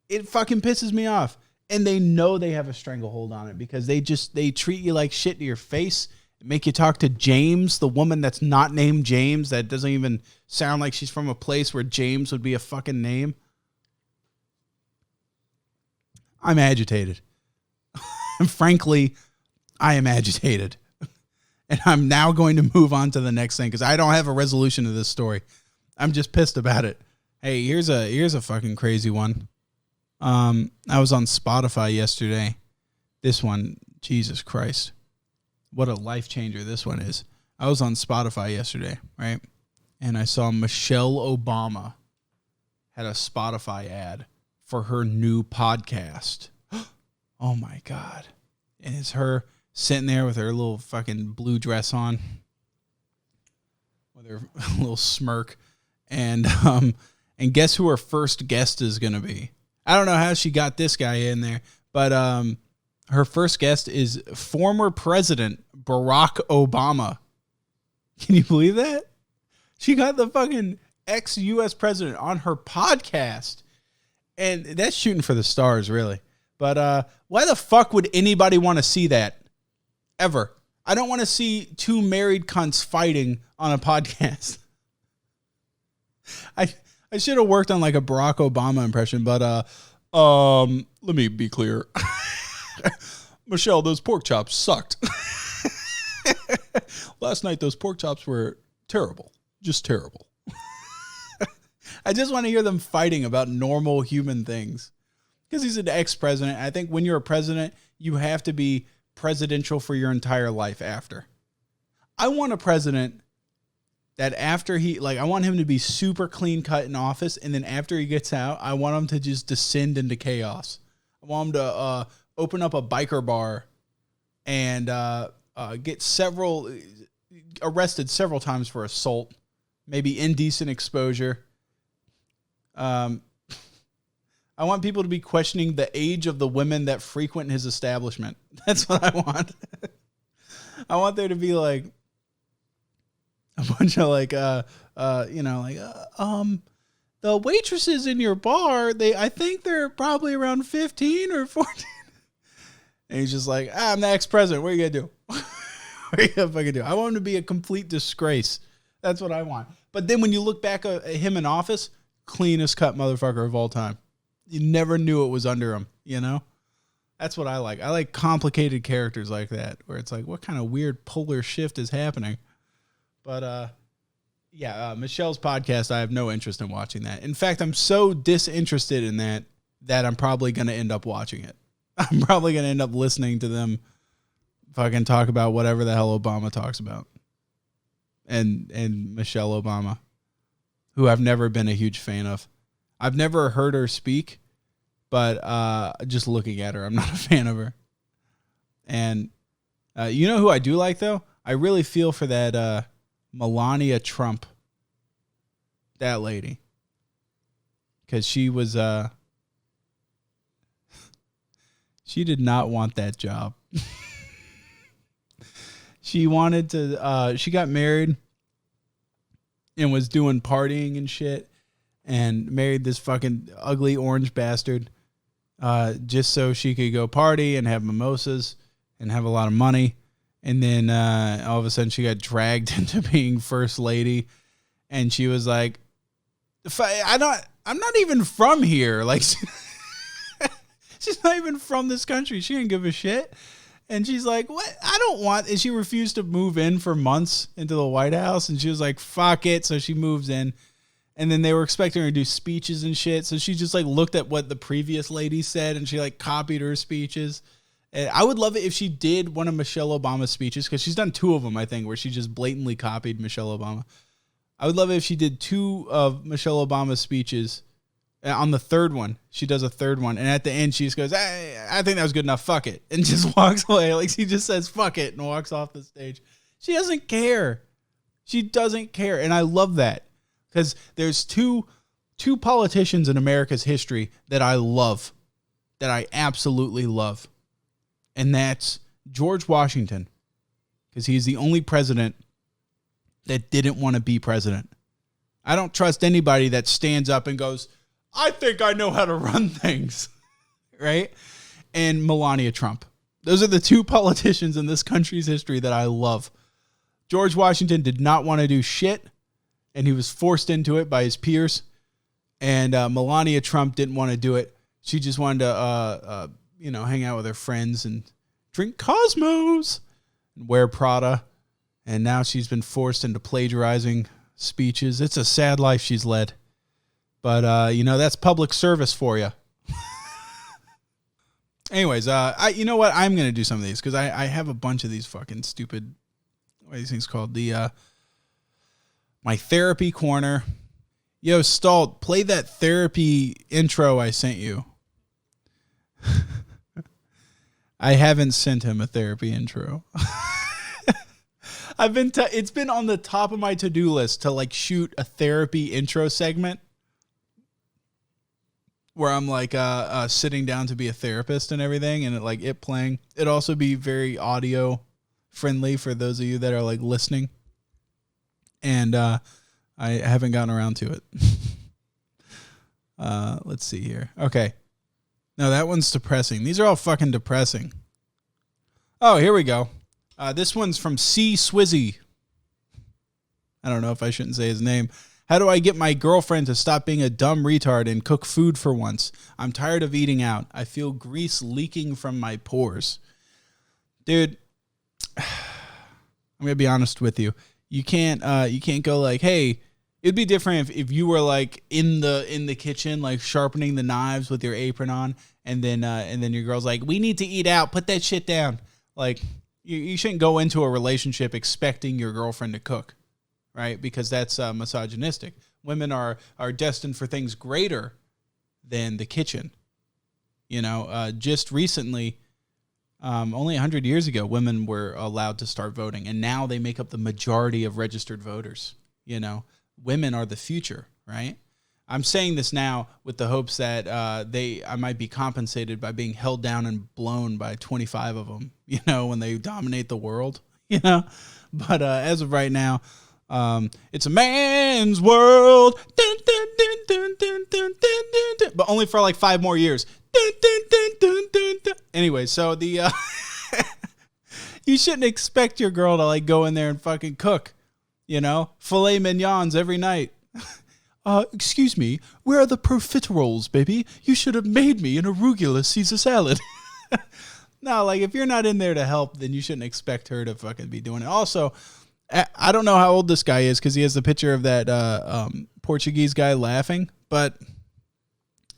It fucking pisses me off. And they know they have a stranglehold on it because they treat you like shit to your face, make you talk to James, the woman that's not named James, that doesn't even sound like she's from a place where James would be a fucking name. I'm agitated. Frankly, I am agitated. And I'm now going to move on to the next thing because I don't have a resolution to this story. I'm just pissed about it. Hey, here's a fucking crazy one. I was on Spotify yesterday. This one, Jesus Christ. What a life changer this one is. I was on Spotify yesterday, right? And I saw Michelle Obama had a Spotify ad for her new podcast. Oh my God. And it's her sitting there with her little fucking blue dress on with her little smirk. And guess who her first guest is going to be? I don't know how she got this guy in there, but her first guest is former President Barack Obama. Can you believe that? She got the fucking ex-U.S. president on her podcast. And that's shooting for the stars, really. But why the fuck would anybody want to see that? Ever. I don't want to see two married cunts fighting on a podcast. I should have worked on like a Barack Obama impression, but let me be clear. Michelle, those pork chops sucked. Last night, those pork chops were terrible. Just terrible. I just want to hear them fighting about normal human things. Because he's an ex-president. I think when you're a president, you have to be presidential for your entire life after. I want a president that after I want him to be super clean cut in office, and then after he gets out, I want him to just descend into chaos. I want him to open up a biker bar and get arrested several times for assault, maybe indecent exposure. I want people to be questioning the age of the women that frequent his establishment. That's what I want. I want there to be like a bunch of the waitresses in your bar, I think they're probably around 15 or 14. And he's just like, I'm the ex-president. What are you going to do? What are you going to fucking do? I want him to be a complete disgrace. That's what I want. But then when you look back at him in office, cleanest cut motherfucker of all time. You never knew it was under him, you know? That's what I like. I like complicated characters like that, where it's like, what kind of weird polar shift is happening? But, Michelle's podcast, I have no interest in watching that. In fact, I'm so disinterested in that I'm probably going to end up watching it. I'm probably going to end up listening to them fucking talk about whatever the hell Obama talks about. And Michelle Obama, who I've never been a huge fan of. I've never heard her speak, but just looking at her, I'm not a fan of her. And you know who I do like, though? I really feel for that Melania Trump, that lady. Because she was, she did not want that job. She wanted to, she got married and was doing partying and shit. And married this fucking ugly orange bastard just so she could go party and have mimosas and have a lot of money. And then all of a sudden she got dragged into being first lady. And she was like, I'm not even from here. Like, she's not even from this country. She didn't give a shit. And she's like, what? I don't want. And she refused to move in for months into the White House. And she was like, fuck it. So she moves in. And then they were expecting her to do speeches and shit. So she just like looked at what the previous lady said and she like copied her speeches. And I would love it if she did one of Michelle Obama's speeches, because she's done 2 of them, I think, where she just blatantly copied Michelle Obama. I would love it if she did 2 of Michelle Obama's speeches. On the 3rd one, she does a 3rd one. And at the end, she just goes, I think that was good enough. Fuck it. And just walks away. Like, she just says, fuck it, and walks off the stage. She doesn't care. She doesn't care. And I love that, because there's two politicians in America's history that I love, that I absolutely love. And that's George Washington, because he's the only president that didn't want to be president. I don't trust anybody that stands up and goes, I think I know how to run things, right? And Melania Trump. Those are the 2 politicians in this country's history that I love. George Washington did not want to do shit, and he was forced into it by his peers. And Melania Trump didn't want to do it. She just wanted to, hang out with her friends and drink Cosmos and wear Prada. And now she's been forced into plagiarizing speeches. It's a sad life she's led. But, that's public service for you. Anyways, you know what? I'm going to do some of these, because I have a bunch of these fucking stupid, what are these things called? My therapy corner. Yo, STALLTT, play that therapy intro I sent you. I haven't sent him a therapy intro. It's been on the top of my to-do list to like shoot a therapy intro segment where I'm like sitting down to be a therapist and everything, and it playing. It'd also be very audio friendly for those of you that are like listening. And I haven't gotten around to it. Let's see here. Okay. No, that one's depressing. These are all fucking depressing. Oh, here we go. This one's from C. Swizzy. I don't know if I shouldn't say his name. How do I get my girlfriend to stop being a dumb retard and cook food for once? I'm tired of eating out. I feel grease leaking from my pores. Dude, I'm going to be honest with you. You can't go like, hey, it'd be different if you were like in the kitchen, like sharpening the knives with your apron on, and then your girl's like, we need to eat out. Put that shit down. Like, you shouldn't go into a relationship expecting your girlfriend to cook, right? Because that's misogynistic. Women are destined for things greater than the kitchen. Just recently, only 100 years ago, women were allowed to start voting, and now they make up the majority of registered voters. Women are the future, right? I'm saying this now with the hopes that I might be compensated by being held down and blown by 25 of them, when they dominate the world, But as of right now, it's a man's world, dun, dun, dun, dun, dun, dun, dun, dun, but only for like 5 more years. Dun, dun, dun, dun, dun, dun. Anyway, so the you shouldn't expect your girl to like go in there and fucking cook, filet mignons every night. Excuse me, where are the profiteroles, baby? You should have made me an arugula Caesar salad. No, like, if you're not in there to help, then you shouldn't expect her to fucking be doing it. Also, I don't know how old this guy is, because he has the picture of that Portuguese guy laughing, but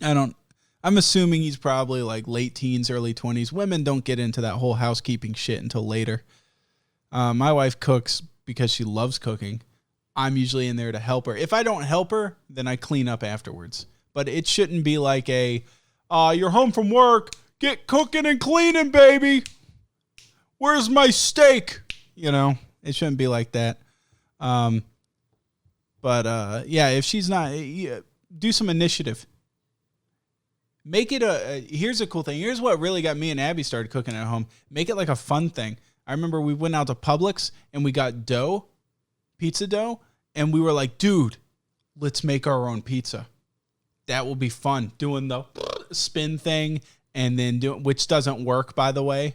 I'm assuming he's probably like late teens, early 20s. Women don't get into that whole housekeeping shit until later. My wife cooks because she loves cooking. I'm usually in there to help her. If I don't help her, then I clean up afterwards. But it shouldn't be like you're home from work, get cooking and cleaning, baby. Where's my steak? It shouldn't be like that. Yeah, if she's not, do some initiative. Make it here's a cool thing. Here's what really got me and Abby started cooking at home. Make it like a fun thing. I remember we went out to Publix and we got pizza dough. And we were like, dude, let's make our own pizza. That will be fun. Doing the spin thing, and then which doesn't work, by the way.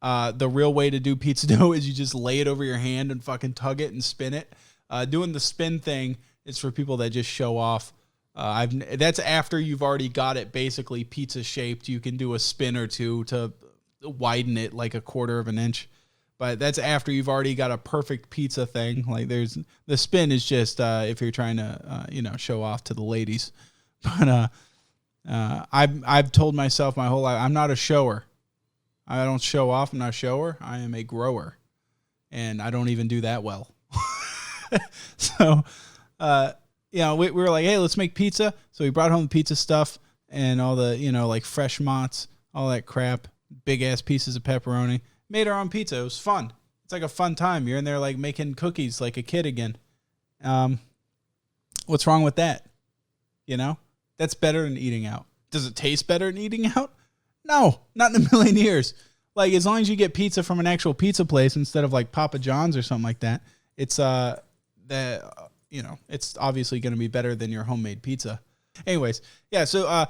The real way to do pizza dough is you just lay it over your hand and fucking tug it and spin it. Doing the spin thing is for people that just show off. That's after you've already got it basically pizza shaped. You can do a spin or two to widen it like a 1/4 of an inch. But that's after you've already got a perfect pizza thing. Like, the spin is just if you're trying to show off to the ladies. But I've told myself my whole life, I'm not a shower. I don't show off. I'm not a shower. I am a grower. And I don't even do that well. So, we were like, hey, let's make pizza. So we brought home the pizza stuff and all the, like fresh mozz, all that crap, big ass pieces of pepperoni. Made our own pizza. It was fun. It's like a fun time. You're in there like making cookies like a kid again. What's wrong with that? That's better than eating out. Does it taste better than eating out? No, not in a million years. Like, as long as you get pizza from an actual pizza place instead of like Papa John's or something like that, it's it's obviously going to be better than your homemade pizza. Anyways, yeah. So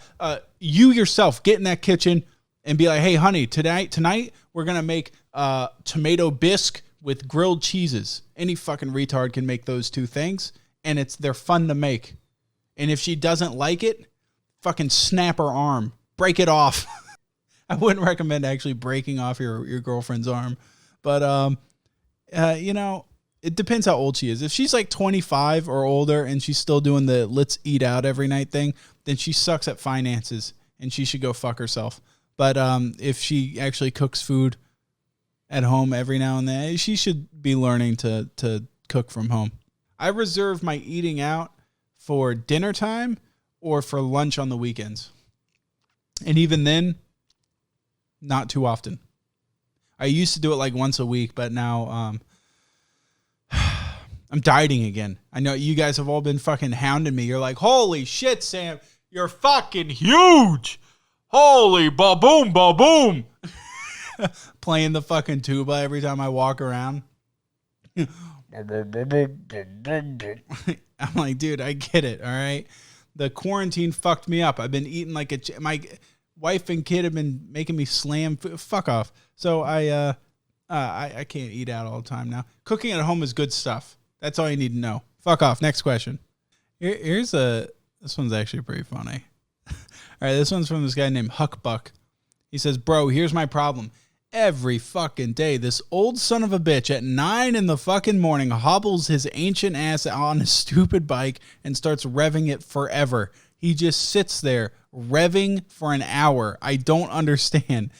you yourself get in that kitchen and be like, hey, honey, tonight we're gonna make tomato bisque with grilled cheeses. Any fucking retard can make those two things, and they're fun to make. And if she doesn't like it, fucking snap her arm, break it off. I wouldn't recommend actually breaking off your girlfriend's arm, but it depends how old she is. If she's like 25 or older and she's still doing the let's eat out every night thing, then she sucks at finances and she should go fuck herself. But if she actually cooks food at home every now and then, she should be learning to cook from home. I reserve my eating out for dinner time or for lunch on the weekends. And even then, not too often. I used to do it like once a week, but now I'm dieting again. I know you guys have all been fucking hounding me. You're like, holy shit, Sam, you're fucking huge. Holy ba-boom, ba-boom. Playing the fucking tuba every time I walk around. I'm like, dude, I get it, all right? The quarantine fucked me up. I've been eating like my wife and kid have been making me slam food. Fuck off. So I can't eat out all the time now. Cooking at home is good stuff. That's all you need to know. Fuck off. Next question. This one's actually pretty funny. All right, this one's from this guy named Huckbuck. He says, bro, here's my problem. Every fucking day, this old son of a bitch at 9 in the fucking morning hobbles his ancient ass on his stupid bike and starts revving it forever. He just sits there revving for an hour. I don't understand.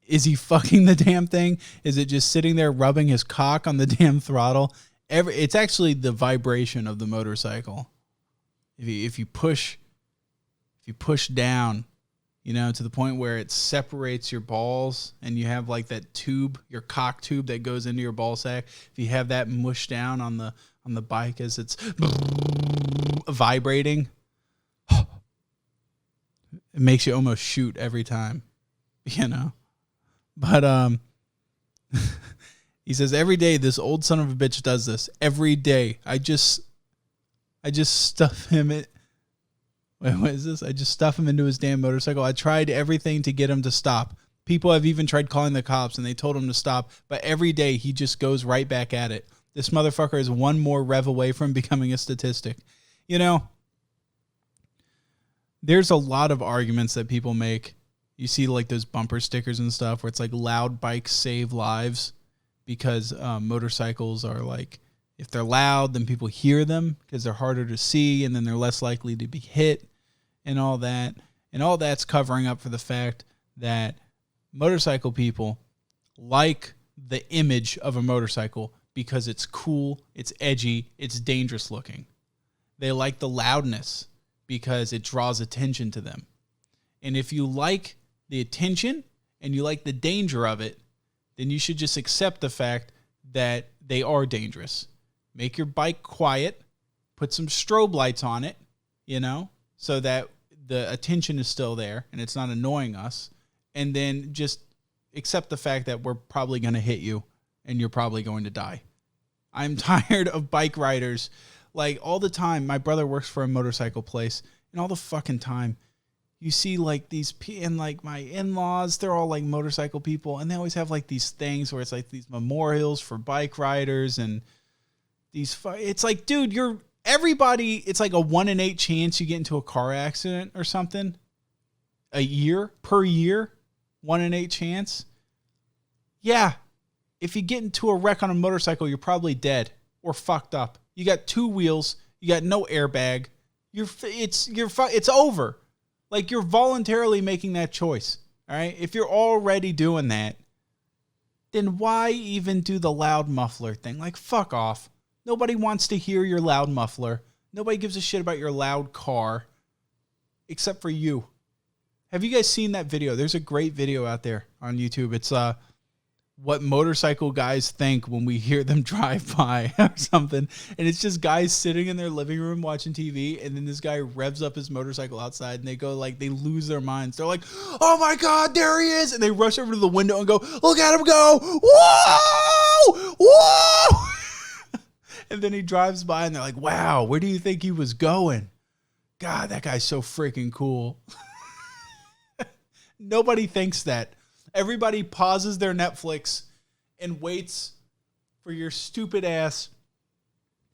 Is he fucking the damn thing? Is it just sitting there rubbing his cock on the damn throttle? It's actually the vibration of the motorcycle. If you push down, to the point where it separates your balls and you have like that tube, your cock tube that goes into your ball sack. If you have that mushed down on the bike as it's vibrating, it makes you almost shoot every time, But he says every day this old son of a bitch does this. Every day. I just stuff him it. Wait, what is this? I just stuff him into his damn motorcycle. I tried everything to get him to stop. People have even tried calling the cops and they told him to stop. But every day he just goes right back at it. This motherfucker is one more rev away from becoming a statistic. There's a lot of arguments that people make. You see like those bumper stickers and stuff where it's like loud bikes save lives because motorcycles are like, if they're loud, then people hear them because they're harder to see and then they're less likely to be hit and all that. And all that's covering up for the fact that motorcycle people like the image of a motorcycle because it's cool, it's edgy, it's dangerous looking. They like the loudness because it draws attention to them. And if you like the attention and you like the danger of it, then you should just accept the fact that they are dangerous. Make your bike quiet, put some strobe lights on it, so that the attention is still there and it's not annoying us. And then just accept the fact that we're probably going to hit you and you're probably going to die. I'm tired of bike riders. Like all the time, my brother works for a motorcycle place and all the fucking time you see like these, and like my in-laws, they're all like motorcycle people and they always have like these things where it's like these memorials for bike riders and it's like, dude, it's like a 1 in 8 chance you get into a car accident or something per year, 1 in 8 chance. Yeah. If you get into a wreck on a motorcycle, you're probably dead or fucked up. You got 2 wheels. You got no airbag. It's over. Like you're voluntarily making that choice. All right. If you're already doing that, then why even do the loud muffler thing? Like, fuck off. Nobody wants to hear your loud muffler. Nobody gives a shit about your loud car. Except for you. Have you guys seen that video? There's a great video out there on YouTube. It's what motorcycle guys think when we hear them drive by or something. And it's just guys sitting in their living room watching TV, and then this guy revs up his motorcycle outside, and they go like, they lose their minds. They're like, oh my God, there he is. And they rush over to the window and go, look at him go. Whoa! Whoa! And then he drives by, and they're like, wow, where do you think he was going? God, that guy's so freaking cool. Nobody thinks that. Everybody pauses their Netflix and waits for your stupid ass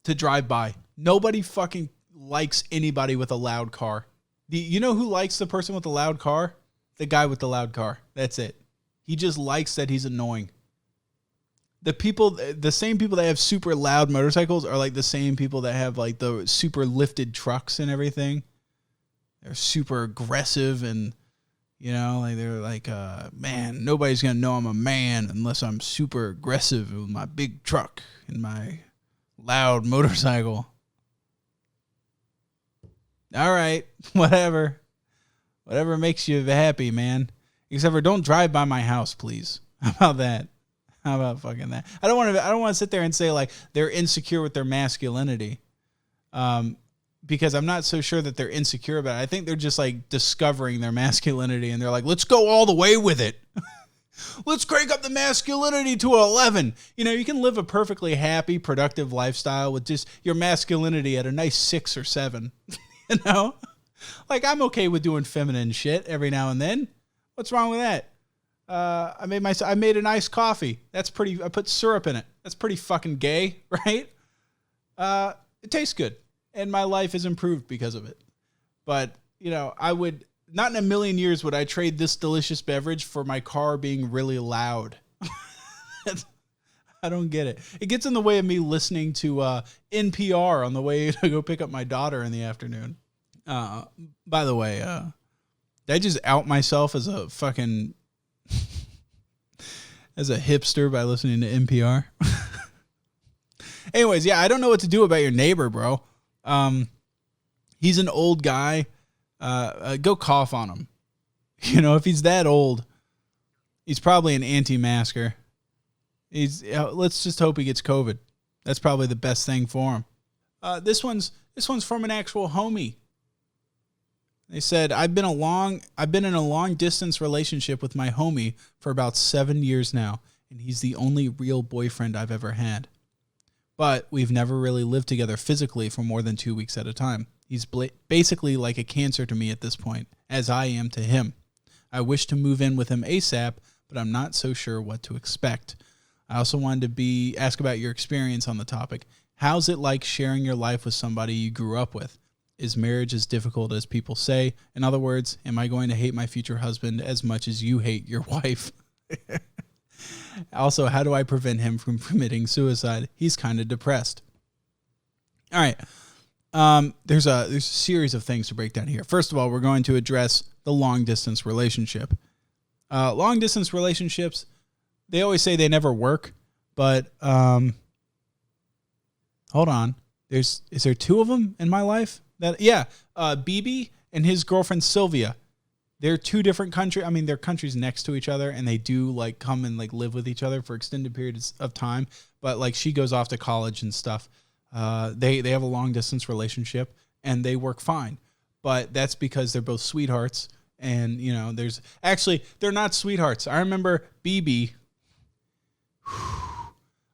to drive by. Nobody fucking likes anybody with a loud car. You know who likes the person with the loud car? The guy with the loud car. That's it. He just likes that he's annoying. The same people that have super loud motorcycles are like the same people that have like the super lifted trucks and everything. They're super aggressive, and you know, like they're like, man, nobody's gonna know I'm a man unless I'm super aggressive with my big truck and my loud motorcycle. All right, whatever makes you happy, man. Except for don't drive by my house, please. How about that? How about fucking that? I don't want to sit there and say like they're insecure with their masculinity, because I'm not so sure that they're insecure about it. I think they're just like discovering their masculinity, and they're like, let's go all the way with it. Let's crank up the masculinity to 11. You know, you can live a perfectly happy, productive lifestyle with just your masculinity at a nice 6 or 7. You know, like I'm okay with doing feminine shit every now and then. What's wrong with that? I made an iced coffee. That's pretty. I put syrup in it. That's pretty fucking gay, right? It tastes good, and my life has improved because of it. But you know, I would not in a million years would I trade this delicious beverage for my car being really loud. I don't get it. It gets in the way of me listening to NPR on the way to go pick up my daughter in the afternoon. By the way, did I just out myself as a fucking as a hipster by listening to NPR? Anyways, yeah, I don't know what to do about your neighbor, bro. He's an old guy. Go cough on him. You know, if he's that old, he's probably an anti-masker. Let's just hope he gets COVID. That's probably the best thing for him. This one's from an actual homie. They said, I've been in a long distance relationship with my homie for about 7 years now, and he's the only real boyfriend I've ever had. But we've never really lived together physically for more than 2 weeks at a time. He's basically like a cancer to me at this point, as I am to him. I wish to move in with him ASAP, but I'm not so sure what to expect. I also wanted to ask about your experience on the topic. How's it like sharing your life with somebody you grew up with? Is marriage as difficult as people say? In other words, am I going to hate my future husband as much as you hate your wife? Also, how do I prevent him from committing suicide? He's kind of depressed. All right. There's a series of things to break down here. First of all, we're going to address the long distance relationship. Long distance relationships, they always say they never work, but hold on. Is there 2 of them in my life? BB and his girlfriend Sylvia. They're 2 different countries. I mean, they're countries next to each other, and they do like come and like live with each other for extended periods of time. But like she goes off to college and stuff. They have a long distance relationship, and they work fine. But that's because they're both sweethearts. And you know, they're not sweethearts. I remember BB.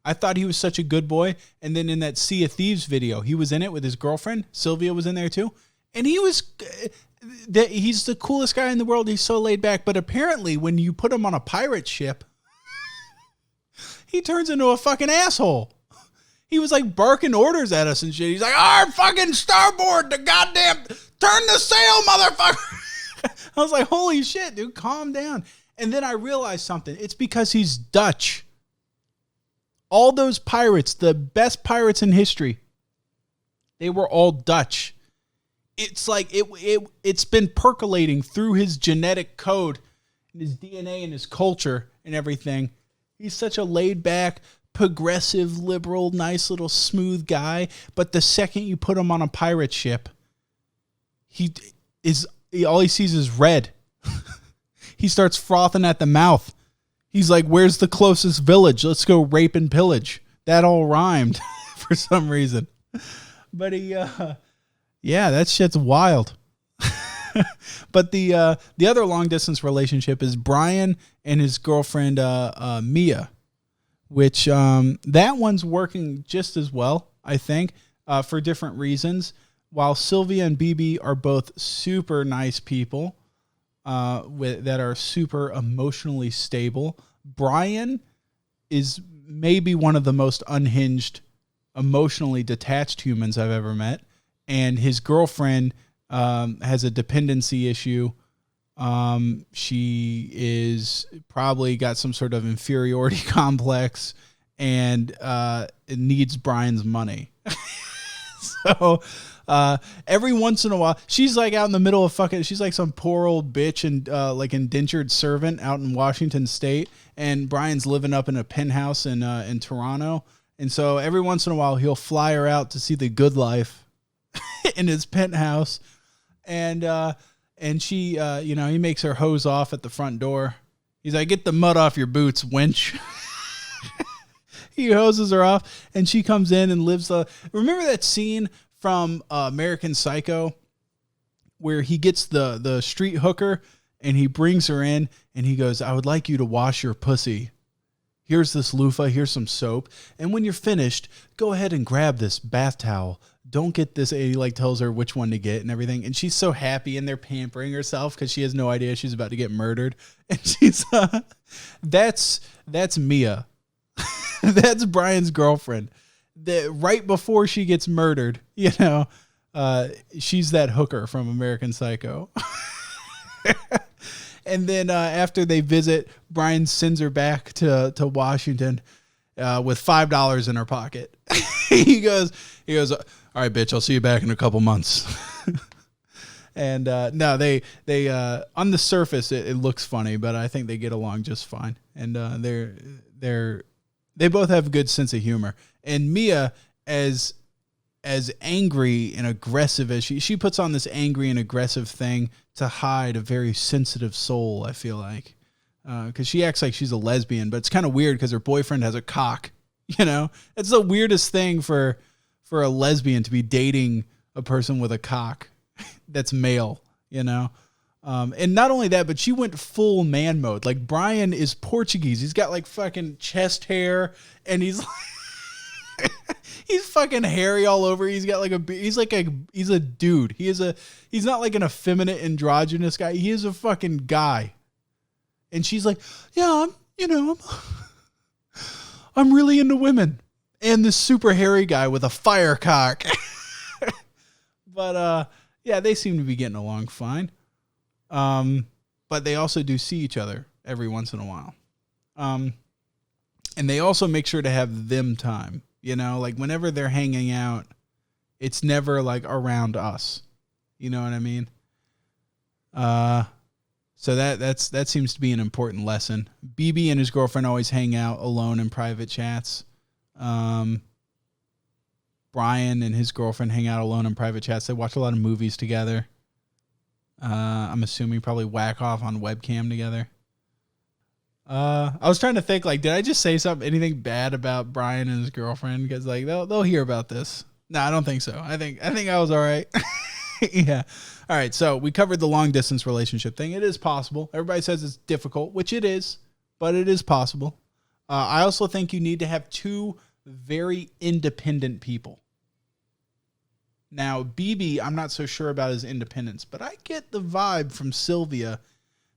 I thought he was such a good boy. And then in that Sea of Thieves video, he was in it with his girlfriend. Sylvia was in there too. And he's the coolest guy in the world. He's so laid back. But apparently when you put him on a pirate ship, he turns into a fucking asshole. He was like barking orders at us and shit. He's like, fucking starboard, the goddamn, turn the sail, motherfucker. I was like, holy shit, dude, calm down. And then I realized something. It's because he's Dutch. All those pirates, the best pirates in history, they were all Dutch. It's like it's been percolating through his genetic code, and his DNA and his culture and everything. He's such a laid back, progressive, liberal, nice little smooth guy. But the second you put him on a pirate ship, all he sees is red. He starts frothing at the mouth. He's like, where's the closest village? Let's go rape and pillage. That all rhymed for some reason. But yeah, that shit's wild. But the other long distance relationship is Brian and his girlfriend Mia, which that one's working just as well, I think, for different reasons. While Sylvia and BB are both super nice people that are super emotionally stable, Brian is maybe one of the most unhinged, emotionally detached humans I've ever met. And his girlfriend has a dependency issue. She is probably got some sort of inferiority complex and it needs Brian's money. So every once in a while, she's like out in the middle of she's like some poor old bitch and like indentured servant out in Washington State. And Brian's living up in a penthouse in Toronto. And so every once in a while, he'll fly her out to see the good life in his penthouse. And she, he makes her hose off at the front door. He's like, get the mud off your boots, wench. He hoses her off and she comes in and lives remember that scene from American Psycho where he gets the street hooker and he brings her in and he goes, I would like you to wash your pussy. Here's this loofah. Here's some soap. And when you're finished, go ahead and grab this bath towel. Don't get this. He like tells her which one to get and everything. And she's so happy and they're pampering herself because she has no idea she's about to get murdered. And she's, that's Mia. That's Brian's girlfriend. Right before she gets murdered, she's that hooker from American Psycho. And then after they visit, Brian sends her back to Washington with $5 in her pocket. He goes, all right, bitch, I'll see you back in a couple months. And no, they on the surface it looks funny, but I think they get along just fine. And they both have a good sense of humor. And Mia, as angry and aggressive as she puts on this angry and aggressive thing to hide a very sensitive soul, I feel like. Because she acts like she's a lesbian, but it's kind of weird because her boyfriend has a cock. It's the weirdest thing for a lesbian to be dating a person with a cock that's male, and not only that, but she went full man mode. Like Brian is Portuguese. He's got like fucking chest hair and he's like, he's fucking hairy all over. He's got like he's a dude. He's not like an effeminate androgynous guy. He is a fucking guy. And she's like, yeah, I'm really into women. And this super hairy guy with a fire cock. But yeah, they seem to be getting along fine. But they also do see each other every once in a while. And they also make sure to have them time, like whenever they're hanging out, it's never like around us. You know what I mean? So that seems to be an important lesson. BB and his girlfriend always hang out alone in private chats. Brian and his girlfriend hang out alone in private chats. They watch a lot of movies together. I'm assuming probably whack off on webcam together. I was trying to think, like, did I just say anything bad about Brian and his girlfriend? Because like they'll hear about this. No, I don't think so. I think I was all right. Yeah. All right. So we covered the long distance relationship thing. It is possible. Everybody says it's difficult, which it is, but it is possible. I also think you need to have two very independent people. Now, BB, I'm not so sure about his independence, but I get the vibe from Sylvia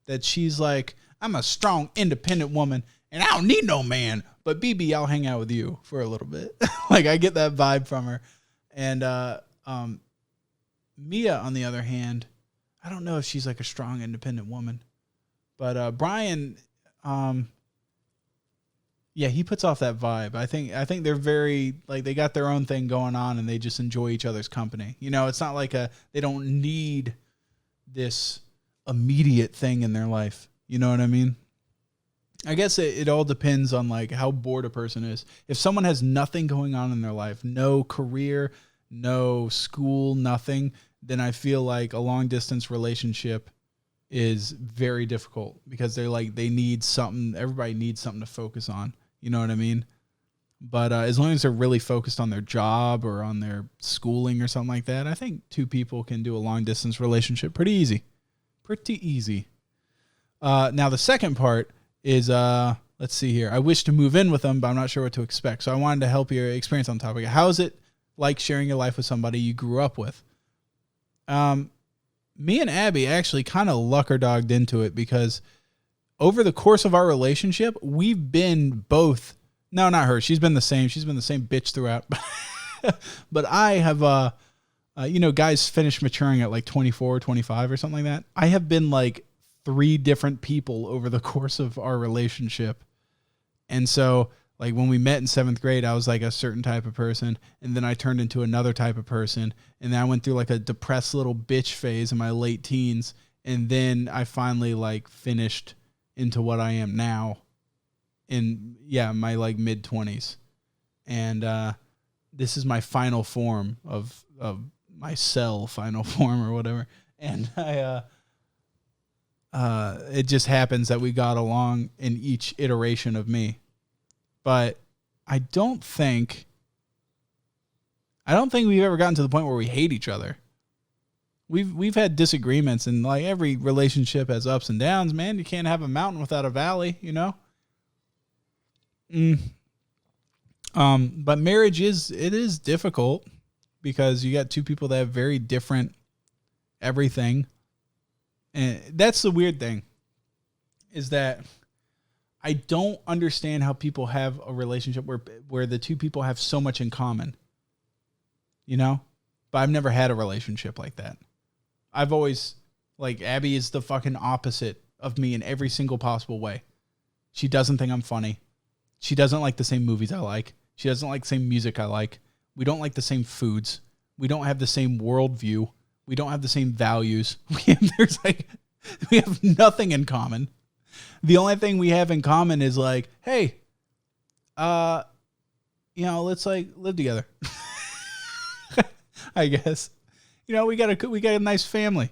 that she's like, I'm a strong, independent woman, and I don't need no man. But BB, I'll hang out with you for a little bit. Like, I get that vibe from her. And Mia, on the other hand, I don't know if she's like a strong, independent woman. But Brian, yeah, he puts off that vibe. I think they're very, like, they got their own thing going on and they just enjoy each other's company. It's not like they don't need this immediate thing in their life. You know what I mean? I guess it all depends on like how bored a person is. If someone has nothing going on in their life, no career, no school, nothing, then I feel like a long distance relationship is very difficult because they need something. Everybody needs something to focus on. You know what I mean? But as long as they're really focused on their job or on their schooling or something like that, I think two people can do a long distance relationship pretty easy. Pretty easy. Now the second part is, let's see here. I wish to move in with them, but I'm not sure what to expect. So I wanted to help your experience on the topic. How is it like sharing your life with somebody you grew up with? Me and Abby actually kind of luck-or-dogged into it because over the course of our relationship, we've been both. No, not her. She's been the same. She's been the same bitch throughout. But I have, guys finish maturing at like 24, 25 or something like that. I have been like 3 different people over the course of our relationship. And so like when we met in 7th grade, I was like a certain type of person. And then I turned into another type of person. And then I went through like a depressed little bitch phase in my late teens. And then I finally like finished into what I am now in my like mid 20s. And this is my final form of my cell final form or whatever. And it just happens that we got along in each iteration of me. But I don't think we've ever gotten to the point where we hate each other. We've had disagreements, and like every relationship has ups and downs, man. You can't have a mountain without a valley, you know? But marriage is difficult because you got two people that have very different everything. And that's the weird thing, is that I don't understand how people have a relationship where the two people have so much in common, you know? But I've never had a relationship like that. I've always, like, Abby is the fucking opposite of me in every single possible way. She doesn't think I'm funny. She doesn't like the same movies I like. She doesn't like the same music I like. We don't like the same foods. We don't have the same worldview. We don't have the same values. We have nothing in common. The only thing we have in common is like, hey, let's like live together. I guess. We got a nice family.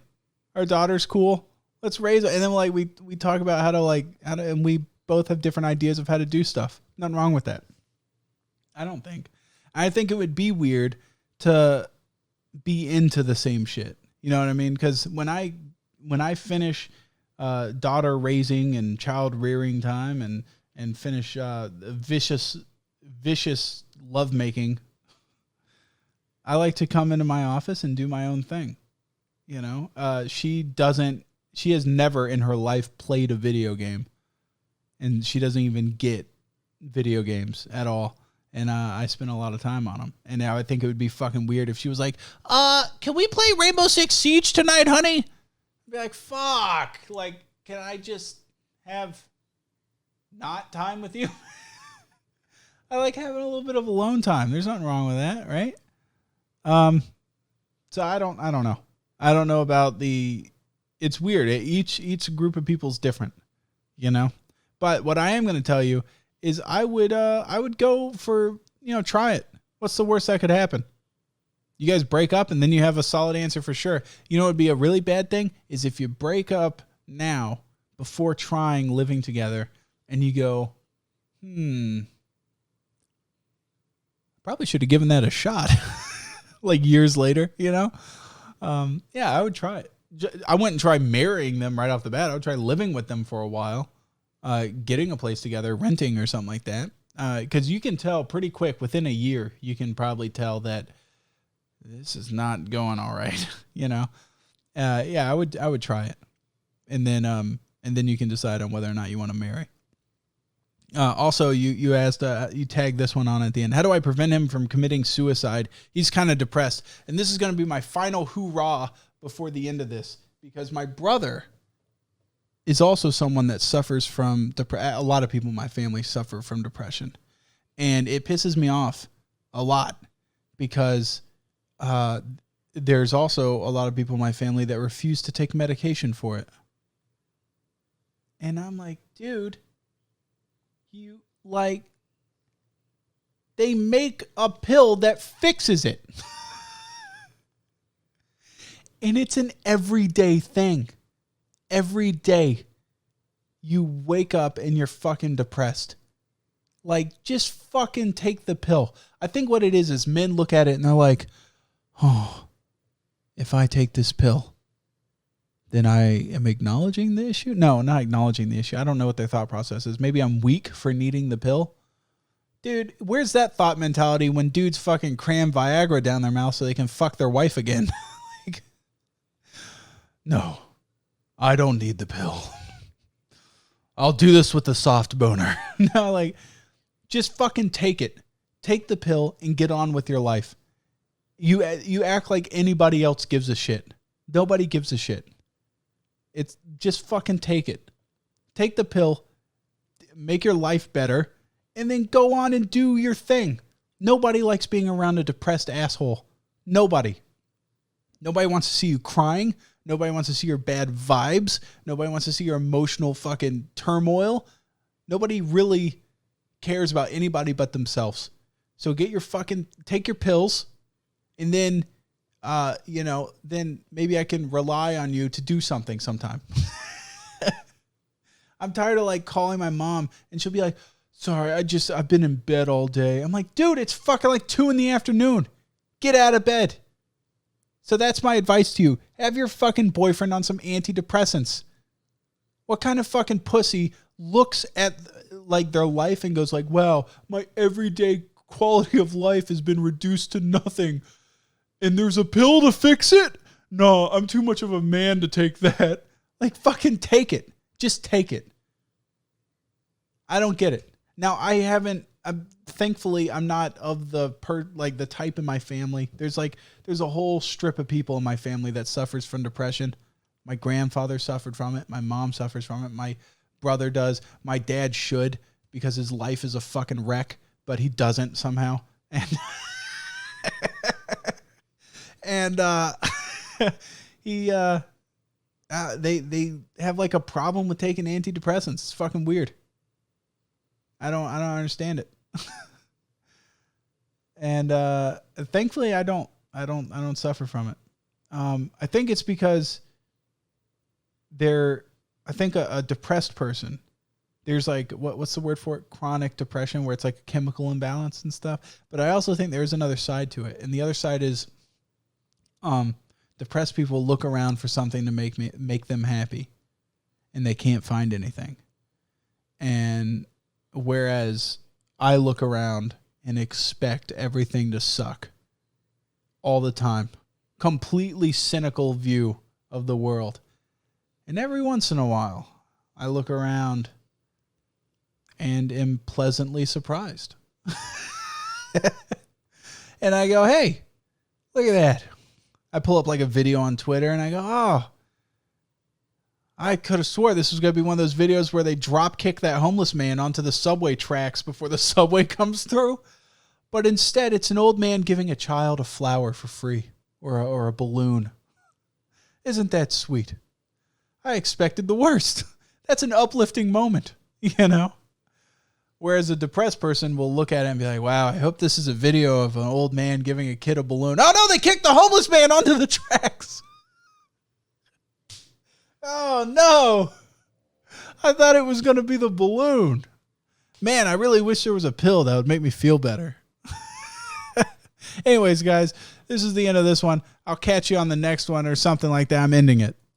Our daughter's cool. Let's raise it. And then like we talk about how to and we both have different ideas of how to do stuff. Nothing wrong with that. I don't think. I think it would be weird to be into the same shit. You know what I mean? Because when I finish daughter raising and child rearing time and finish vicious lovemaking, I like to come into my office and do my own thing. She has never in her life played a video game, and she doesn't even get video games at all. And I spend a lot of time on them. And now I think it would be fucking weird if she was like, can we play Rainbow Six Siege tonight, honey? I'd be like, fuck. Like, can I just have not time with you? I like having a little bit of alone time. There's nothing wrong with that, right? So I don't know. I don't know about it's weird. Each group of people is different, But what I am going to tell you is I would go for, try it. What's the worst that could happen? You guys break up and then you have a solid answer for sure. You know what would be a really bad thing is if you break up now before trying living together and you go, probably should have given that a shot. Like years later, I would try it. I wouldn't try marrying them right off the bat. I would try living with them for a while. Getting a place together, renting or something like that. Because you can tell pretty quick, within a year, you can probably tell that this is not going all right. I would try it, and then you can decide on whether or not you want to marry. Also, you asked, you tagged this one on at the end. How do I prevent him from committing suicide? He's kind of depressed, and this is going to be my final hoorah before the end of this, because my brother is also someone that suffers from a lot of people in my family suffer from depression. And it pisses me off a lot because there's also a lot of people in my family that refuse to take medication for it. And I'm like, dude, You like, they make a pill that fixes it. And it's an everyday thing. Every day you wake up and you're fucking depressed. Like, just fucking take the pill. I think what it is men look at it and they're like, oh, if I take this pill, then I am acknowledging the issue? No, not acknowledging the issue. I don't know what their thought process is. Maybe I'm weak for needing the pill. Dude, where's that thought mentality when dudes fucking cram Viagra down their mouth so they can fuck their wife again? Like, no, I don't need the pill. I'll do this with the soft boner. No, like, just fucking take it. Take the pill and get on with your life. You act like anybody else gives a shit. Nobody gives a shit. It's just fucking take it. Take the pill, make your life better, and then go on and do your thing. Nobody likes being around a depressed asshole. Nobody. Nobody wants to see you crying. Nobody wants to see your bad vibes. Nobody wants to see your emotional fucking turmoil. Nobody really cares about anybody but themselves. So take your pills, and then, then maybe I can rely on you to do something sometime. I'm tired of like calling my mom and she'll be like, sorry, I've been in bed all day. I'm like, dude, it's fucking like 2 p.m. Get out of bed. So that's my advice to you. Have your fucking boyfriend on some antidepressants. What kind of fucking pussy looks at like their life and goes like, wow, my everyday quality of life has been reduced to nothing, and there's a pill to fix it? No, I'm too much of a man to take that. Like, fucking take it. Just take it. I don't get it. Now, thankfully, I'm not of the type in my family. There's a whole strip of people in my family that suffers from depression. My grandfather suffered from it. My mom suffers from it. My brother does. My dad should, because his life is a fucking wreck, but he doesn't somehow. And they have like a problem with taking antidepressants. It's fucking weird. I don't understand it. And thankfully I don't suffer from it. I think it's because a depressed person, there's like, what's the word for it? Chronic depression, where it's like a chemical imbalance and stuff. But I also think there's another side to it. And the other side is, depressed people look around for something to make them happy, and they can't find anything. And whereas I look around and expect everything to suck all the time, completely cynical view of the world. And every once in a while, I look around and am pleasantly surprised. And I go, hey, look at that. I pull up like a video on Twitter and I go, oh, I could have swore this was going to be one of those videos where they drop kick that homeless man onto the subway tracks before the subway comes through. But instead, it's an old man giving a child a flower for free, or a balloon. Isn't that sweet? I expected the worst. That's an uplifting moment, you know? Whereas a depressed person will look at it and be like, wow, I hope this is a video of an old man giving a kid a balloon. Oh, no, they kicked the homeless man onto the tracks. Oh, no. I thought it was going to be the balloon. Man, I really wish there was a pill that would make me feel better. Anyways, guys, this is the end of this one. I'll catch you on the next one or something like that. I'm ending it.